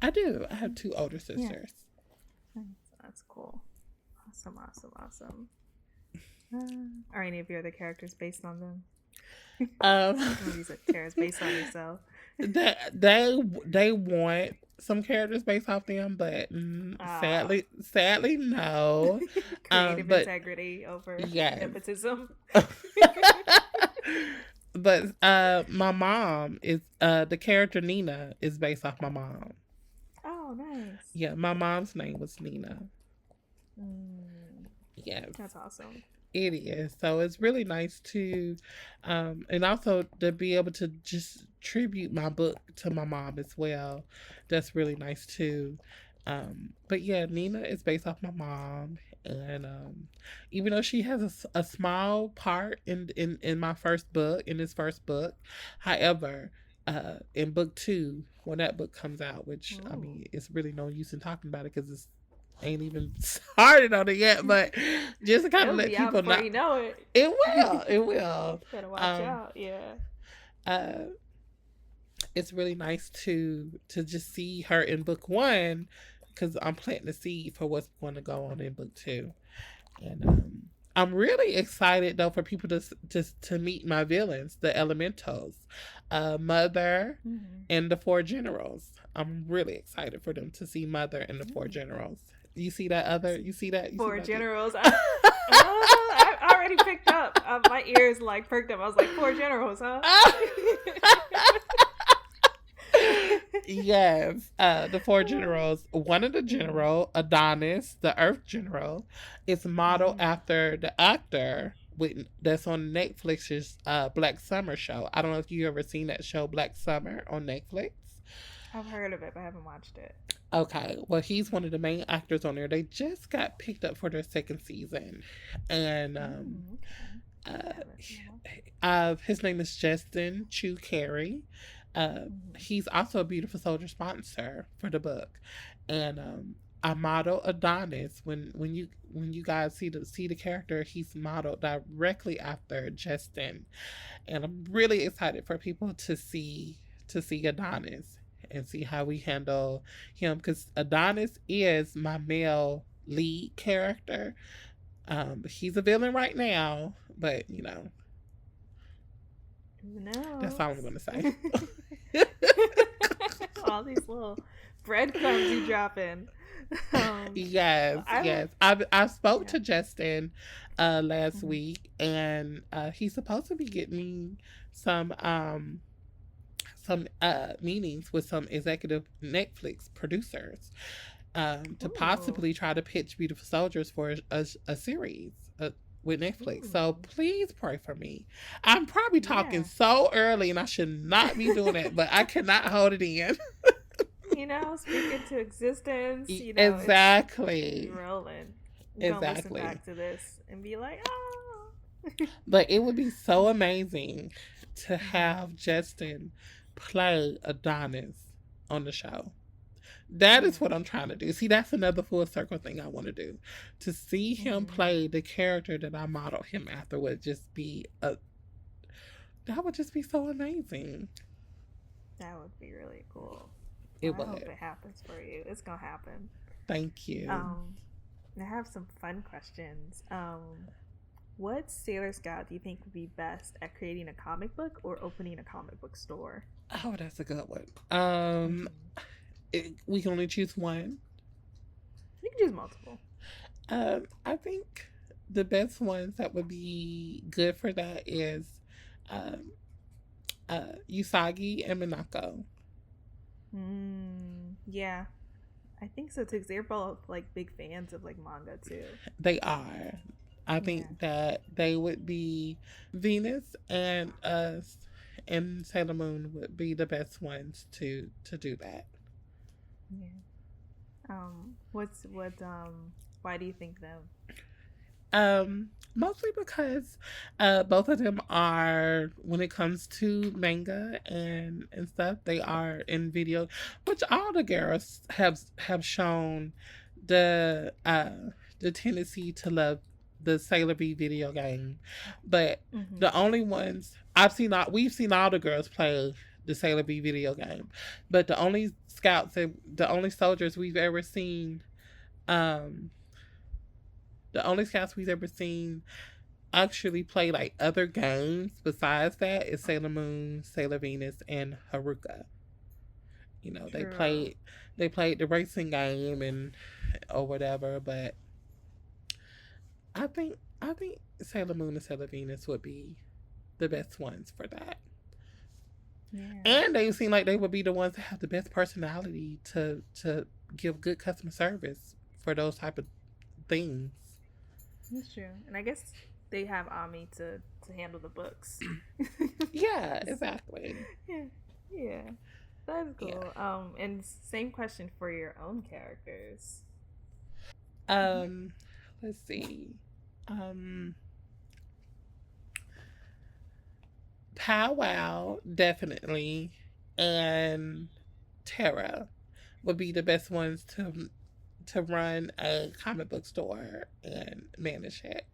[SPEAKER 2] I do. I have 2 older sisters.
[SPEAKER 1] Yeah. That's cool. Awesome. Are any of your other characters based on them? These characters based on yourself.
[SPEAKER 2] They want some characters based off them, but sadly, no.
[SPEAKER 1] Creative integrity over nepotism.
[SPEAKER 2] But my mom is the character Nina is based off my mom.
[SPEAKER 1] Oh, nice.
[SPEAKER 2] Yeah, my mom's name was Nina. Yeah,
[SPEAKER 1] that's awesome.
[SPEAKER 2] It is. So it's really nice to and also to be able to just tribute my book to my mom as well. That's really nice too. But yeah, Nina is based off my mom, and even though she has a small part in my first book, in this first book, however, in book 2, when that book comes out, which I mean, it's really no use in talking about it because it's ain't even started on it yet, but just to kind of let people know,
[SPEAKER 1] you know it.
[SPEAKER 2] It will.
[SPEAKER 1] Better watch out. Yeah.
[SPEAKER 2] It's really nice to just see her in book 1 because I'm planting the seed for what's going to go on in book 2, and I'm really excited though for people to meet my villains, the elementals, Mother and the 4 generals. I'm really excited for them to see Mother and the 4 generals. You see that? You see
[SPEAKER 1] 4 generals. I already picked up. My ears like perked up. I was like, 4 generals, huh?
[SPEAKER 2] Yes, the 4 generals. One of the general, Adonis, the Earth General, is modeled after the actor that's on Netflix's Black Summer show. I don't know if you ever seen that show, Black Summer, on Netflix.
[SPEAKER 1] I've heard of it, but I haven't watched it.
[SPEAKER 2] Okay, well, he's one of the main actors on there. They just got picked up for their 2nd season, and his name is Justin Chu Carey. He's also a Beautiful Soldier sponsor for the book, and I model Adonis. When you guys see the character, he's modeled directly after Justin, and I'm really excited for people to see Adonis and see how we handle him, because Adonis is my male lead character. He's a villain right now, but you know, that's all I'm gonna say.
[SPEAKER 1] All these little breadcrumbs you dropping.
[SPEAKER 2] Yes. I spoke to Justin last week, and he's supposed to be getting me some meetings with some executive Netflix producers to possibly try to pitch Beautiful Soldiers for a series with Netflix. So please pray for me. I'm probably talking so early and I should not be doing it, but I cannot hold it in.
[SPEAKER 1] You know, speak into existence. You know,
[SPEAKER 2] exactly.
[SPEAKER 1] Rolling. You're gonna listen back to this and be like, oh.
[SPEAKER 2] But it would be so amazing to
[SPEAKER 1] Mhm.
[SPEAKER 2] have Justin play Adonis on the show. That is what
[SPEAKER 1] Yeah.
[SPEAKER 2] I'm trying to do. See, that's another full circle thing I want to do. To see him
[SPEAKER 1] Hmm.
[SPEAKER 2] play the character that I modeled him after would just be a that would just be so amazing.
[SPEAKER 1] That would be really cool. Well,
[SPEAKER 2] It
[SPEAKER 1] I hope
[SPEAKER 2] would.
[SPEAKER 1] it happens for you. It's gonna happen.
[SPEAKER 2] Thank you.
[SPEAKER 1] Um, I have some fun questions. What Sailor Scout do you think would be best at creating a comic book or opening a comic book store?
[SPEAKER 2] Oh, that's a good one.
[SPEAKER 1] Hmm.
[SPEAKER 2] We can only choose one.
[SPEAKER 1] You can choose multiple.
[SPEAKER 2] I think the best ones that would be good for that is um, Usagi and Minako.
[SPEAKER 1] Yeah, I think so too. Cause they're both like big fans of like manga too.
[SPEAKER 2] They are. I
[SPEAKER 1] Yeah.
[SPEAKER 2] think that they would be Venus and us and Sailor Moon would be the best ones to do that.
[SPEAKER 1] Yeah. Why do you think them?
[SPEAKER 2] Mostly because both of them are when it comes to manga and stuff, they are in video, which all the girls have shown the tendency to love the Sailor B video game. But
[SPEAKER 1] Mm-hmm.
[SPEAKER 2] the only ones we've seen all the girls play the Sailor B video game. But the only soldiers we've ever seen um the only scouts we've ever seen actually play like other games besides that is Sailor Moon, Sailor Venus, and Haruka. You know,
[SPEAKER 1] True.
[SPEAKER 2] they played the racing game and or whatever, but I think Sailor Moon and Sailor Venus would be the best ones for that.
[SPEAKER 1] Yeah.
[SPEAKER 2] And they seem like they would be the ones that have the best personality to give good customer service for those type of things.
[SPEAKER 1] That's true. And I guess they have Ami to handle the books.
[SPEAKER 2] Yeah, exactly.
[SPEAKER 1] Yeah. Yeah. That's
[SPEAKER 2] Yeah.
[SPEAKER 1] cool. And same question for your own characters.
[SPEAKER 2] Um, let's see. Um, Powwow definitely, and Tara would be the best ones to run a comic book store and manage it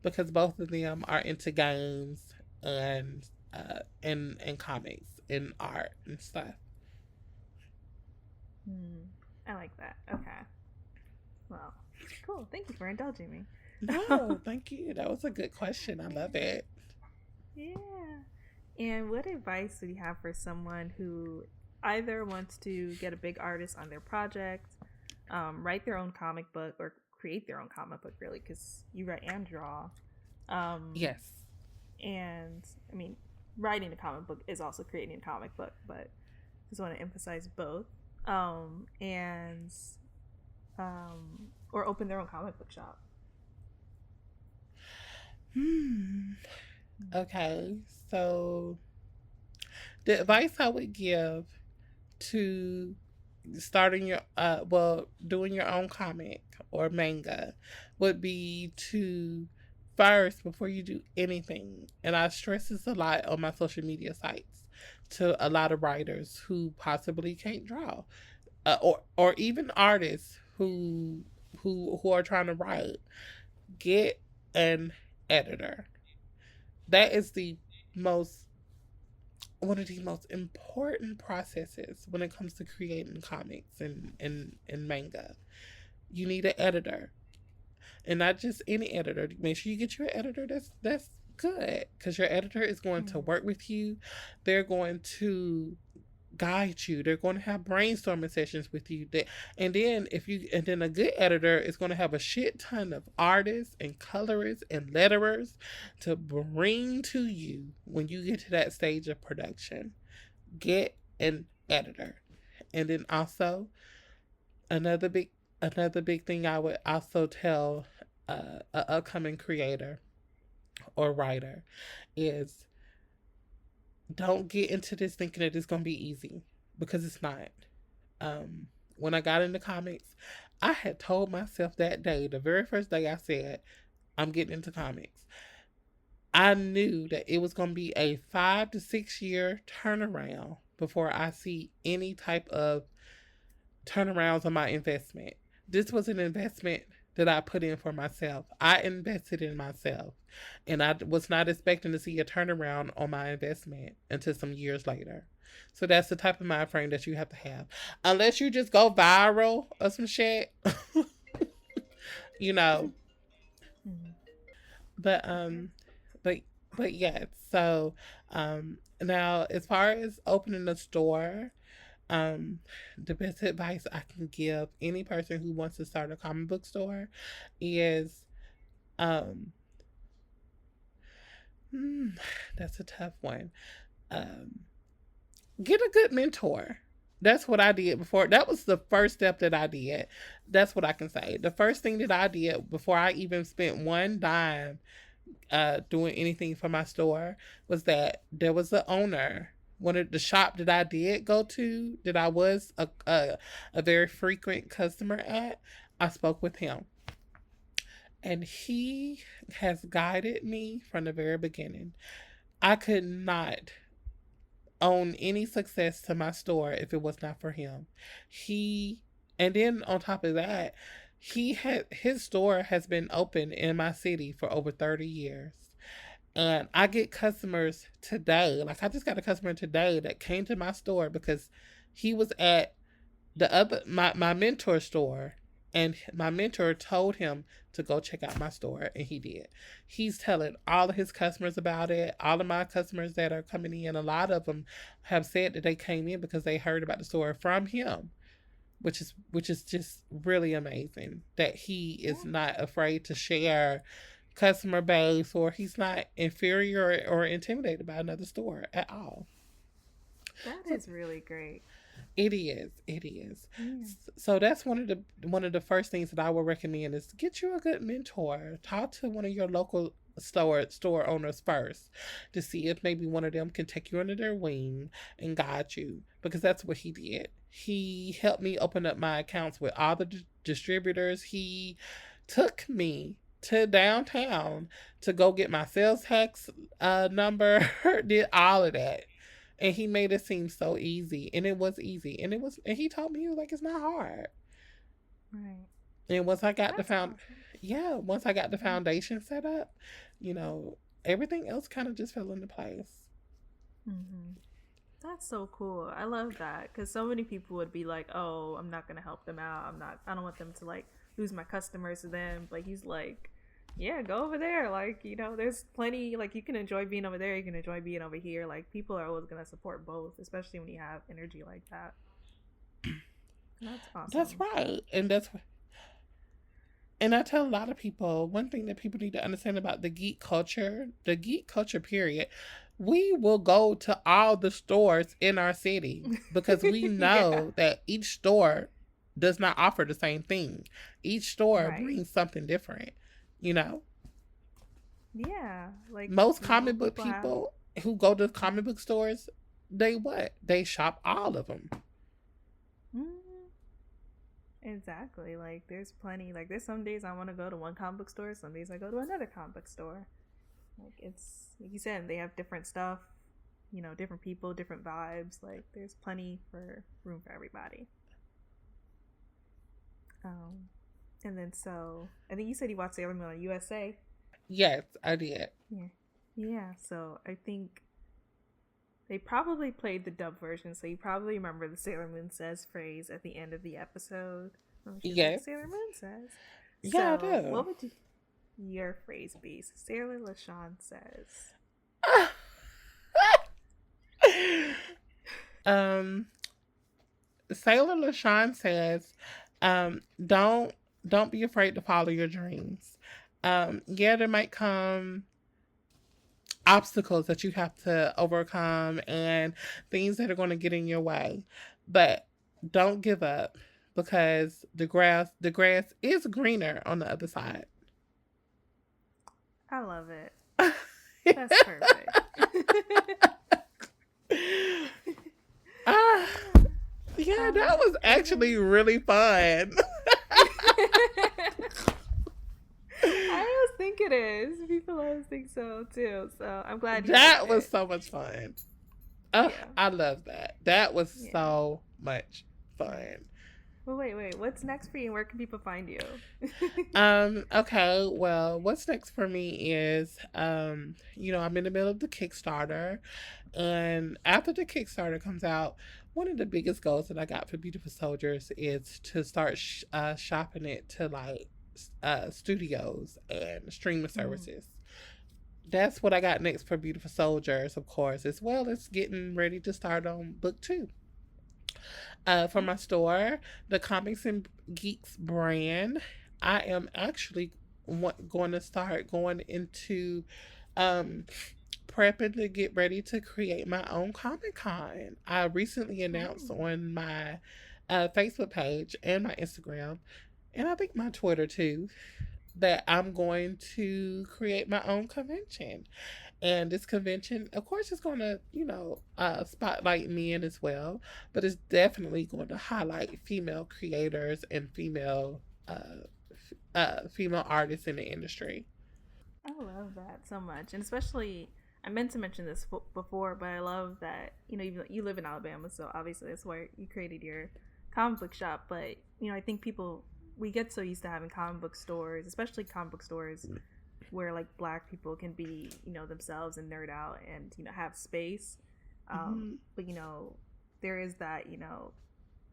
[SPEAKER 2] because both of them are into games and comics and art and stuff.
[SPEAKER 1] Hmm. I like that. Okay. Well, cool. Thank you for indulging me.
[SPEAKER 2] No, thank you. That was a good question. I love it.
[SPEAKER 1] Yeah. And what advice would you have for someone who either wants to get a big artist on their project, write their own comic book, or create their own comic book, really, because you write and draw. Um,
[SPEAKER 2] Yes.
[SPEAKER 1] and I mean, writing a comic book is also creating a comic book, but just want to emphasize both. And or open their own comic book shop.
[SPEAKER 2] Hmm. Okay. So the advice I would give to starting your doing your own comic or manga would be to first before you do anything, and I stress this a lot on my social media sites to a lot of writers who possibly can't draw, or even artists who are trying to write, get an editor. That is the most one of the most important processes when it comes to creating comics and manga. You need an editor, and not just any editor. Make sure you get you an editor that's good, because your editor is going to
[SPEAKER 1] Mm-hmm.
[SPEAKER 2] work with you. They're going to guide you. They're going to have brainstorming sessions with you. And then a good editor is going to have a shit ton of artists and colorists and letterers to bring to you when you get to that stage of production. Get an editor. And then also another big another big thing I would also tell an upcoming creator or writer is don't get into this thinking that it's gonna be easy, because it's not. When I got into comics, I had told myself that day, the very first day I said, I'm getting into comics. I knew that it was going to be a 5 to 6 year turnaround before I see any type of turnarounds on my investment. This was an investment that I put in for myself. I invested in myself, and I was not expecting to see a turnaround on my investment until some years later. So that's the type of mind frame that you have to have. Unless you just go viral or some shit, you know.
[SPEAKER 1] Mhm.
[SPEAKER 2] But
[SPEAKER 1] Okay.
[SPEAKER 2] but but yeah. So now as far as opening a store, um the best advice I can give any person who wants to start a comic book store is um hmm, that's a tough one. Um get a good mentor. That's what I did before. That was the first step that I did. That's what I can say. The first thing that I did before I even spent one dime doing anything for my store was that there was the owner, one of the shop that I did go to, that I was a very frequent customer at. I spoke with him, and he has guided me from the very beginning. I could not own any success to my store if it was not for him. He, and then on top of that, his store has been open in my city for over 30 years. And I get customers today. Like I just got a customer today that came to my store because he was at my mentor store, and my mentor told him to go check out my store, and he did. He's telling all of his customers about it. All of my customers that are coming in, a lot of them have said that they came in because they heard about the store from him, which is just really amazing that he is not afraid to share customer base, or he's not inferior or intimidated by another store at all.
[SPEAKER 1] That
[SPEAKER 2] So
[SPEAKER 1] is really great.
[SPEAKER 2] it is. It is.
[SPEAKER 1] Yeah.
[SPEAKER 2] So that's one of the first things that I would recommend is get you a good mentor. Talk to one of your local store owners first to see if maybe one of them can take you under their wing and guide you, because that's what he did. He helped me open up my accounts with all the distributors. He took me to downtown to go get my sales tax number, did all of that, and he made it seem so easy, and it was easy, and he told me, he was like, it's not hard.
[SPEAKER 1] Right.
[SPEAKER 2] And once I got the
[SPEAKER 1] That's
[SPEAKER 2] found
[SPEAKER 1] awesome.
[SPEAKER 2] yeah, once I got the
[SPEAKER 1] Mhm.
[SPEAKER 2] foundation set up, you know, everything else kind of just fell into place.
[SPEAKER 1] Mhm. That's so cool. I love that because so many people would be like, "Oh, I'm not gonna help them out. I'm not. I don't want them to like lose my customers to them." Like he's like, "Yeah, go over there. Like there's plenty. Like you can enjoy being over there. You can enjoy being over here. Like people are always gonna support both, especially when you have energy like that." That's
[SPEAKER 2] That's
[SPEAKER 1] awesome.
[SPEAKER 2] right. And I tell a lot of people, one thing that people need to understand about the geek culture period, we will go to all the stores in our city because we
[SPEAKER 1] Yeah.
[SPEAKER 2] know that each store does not offer the same thing. Each store
[SPEAKER 1] Right.
[SPEAKER 2] brings something different, you know?
[SPEAKER 1] Yeah. Like
[SPEAKER 2] Most comic book
[SPEAKER 1] people have.
[SPEAKER 2] people who go to
[SPEAKER 1] Mhm.
[SPEAKER 2] comic book stores, they what? They shop all of them.
[SPEAKER 1] Mhm. Exactly. Like there's plenty. Like there's some days I want to go to one comic book store. Some days I go to another comic book store. Like it's like you said, they have different stuff. Different people, different vibes. Like there's plenty for room for everybody. Um, and then so I think you said you watched Sailor Moon on USA.
[SPEAKER 2] Yes, I did.
[SPEAKER 1] Yeah. Yeah. So I think they probably played the dub version, so you probably remember the Sailor Moon says phrase at the end of the episode. She's like,
[SPEAKER 2] Yes.
[SPEAKER 1] Sailor Moon says.
[SPEAKER 2] Yeah, I
[SPEAKER 1] So,
[SPEAKER 2] do.
[SPEAKER 1] what would your phrase be? Sailor Lashawn says.
[SPEAKER 2] um Sailor LaShawn says, don't be afraid to follow your dreams. Yeah, there might come obstacles that you have to overcome and things that are going to get in your way, but don't give up, because the grass is greener on the other side.
[SPEAKER 1] I love it. That's perfect.
[SPEAKER 2] Ah, yeah, that was
[SPEAKER 1] And
[SPEAKER 2] actually really fun.
[SPEAKER 1] I always think it is. People always think so too. So I'm glad you
[SPEAKER 2] That
[SPEAKER 1] liked
[SPEAKER 2] was
[SPEAKER 1] it.
[SPEAKER 2] so much fun. Oh,
[SPEAKER 1] Yeah.
[SPEAKER 2] I love that. That was
[SPEAKER 1] Yeah.
[SPEAKER 2] so much fun.
[SPEAKER 1] Well, wait. What's next for you? Where can people find you?
[SPEAKER 2] Okay, well, what's next for me is I'm in the middle of the Kickstarter, and after the Kickstarter comes out, one of the biggest goals that I got for Beautiful Soldiers is to start shopping it to like studios and streaming services. That's what I got next for Beautiful Soldiers, of course, as well as getting ready to start on book 2. For my store, the Comics and Geeks brand, I am actually going to start going into um, prepping to get ready to create my own Comic Con. I recently announced on my Facebook page and my Instagram, and I think my Twitter too, that I'm going to create my own convention. And this convention, of course, is going to, spotlight men as well, but it's definitely going to highlight female creators and female artists in the industry.
[SPEAKER 1] I love that so much, and especially I meant to mention this before, but I love that you live in Alabama, so obviously that's where you created your comic book shop. But I think we get so used to having comic book stores, especially comic book stores, where like Black people can be themselves and nerd out and have space. But there is that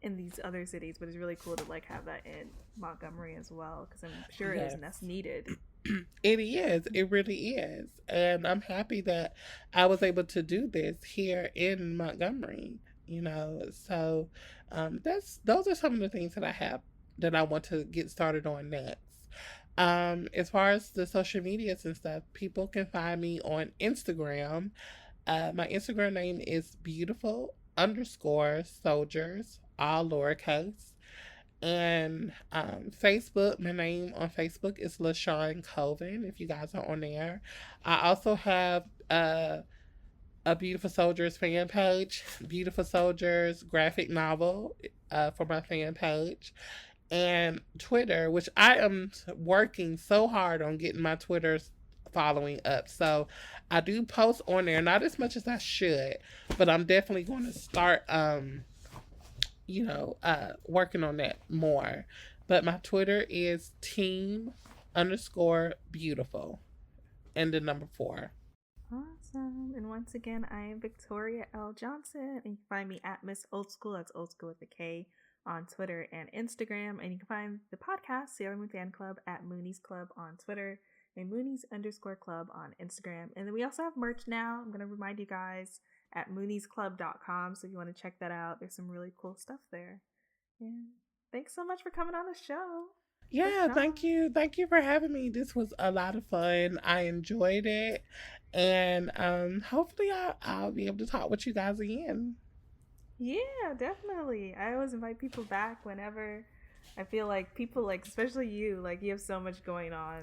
[SPEAKER 1] in these other cities, but it's really cool to like have that in Montgomery as well, because I'm sure it is, and that's needed.
[SPEAKER 2] It is. It really is. And I'm happy that I was able to do this here in Montgomery, So those are some of the things that I have that I want to get started on next. As far as the social medias and stuff, people can find me on Instagram. My Instagram name is beautiful_soldiers, all lowercase. And Facebook, my name on Facebook is Lashawn Colvin, if you guys are on there. I also have a Beautiful Soldiers fan page, Beautiful Soldiers graphic novel for my fan page, and Twitter, which I am working so hard on getting my Twitter following up. So I do post on there, not as much as I should, but I'm definitely going to start working on that more. But my Twitter is team_beautiful and the number 4.
[SPEAKER 1] Awesome. And once again, I am Victoria L. Johnson, and you can find me at Miss Old School, that's Old School with a K, on Twitter and Instagram. And you can find the podcast, Sailor Moon Fan Club, at Moonies Club on Twitter and Moonies_club on Instagram. And then we also have merch now. I'm going to remind you guys at mooniesclub.com. So if you want to check that out, there's some really cool stuff there. And thanks so much for coming on the show.
[SPEAKER 2] Yeah, thank you. Thank you for having me. This was a lot of fun. I enjoyed it. And hopefully I'll be able to talk with you guys again.
[SPEAKER 1] Yeah, definitely. I always invite people back whenever I feel like people, like, especially you, like, you have so much going on.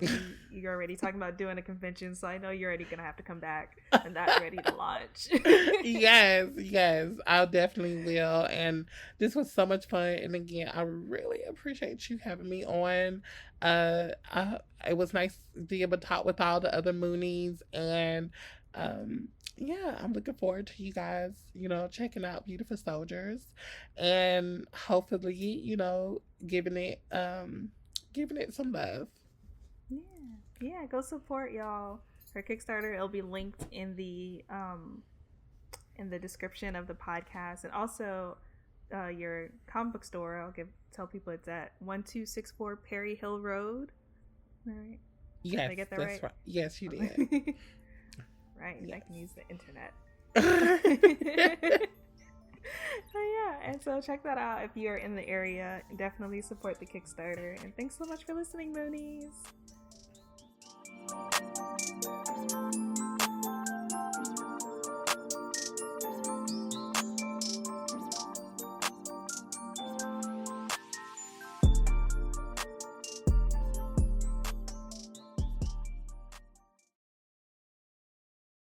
[SPEAKER 1] You're already talking about doing a convention, so I know you're already going to have to come back and that's ready to launch.
[SPEAKER 2] Yes, I definitely will. And this was so much fun. And again, I really appreciate you having me on. It was nice to be able to talk with all the other Moonies. And I'm looking forward to you guys, checking out Beautiful Soldiers and hopefully, giving it some love.
[SPEAKER 1] Yeah, go support y'all. Her Kickstarter, it'll be linked in the description of the podcast, and also your comic book store. I'll tell people it's at 1264 Perry Hill Road. All right.
[SPEAKER 2] Yes,
[SPEAKER 1] did I get that
[SPEAKER 2] that's right? Yes, you did.
[SPEAKER 1] Right, yes. I can use the internet. And so check that out if you're in the area. Definitely support the Kickstarter. And thanks so much for listening, Moonies.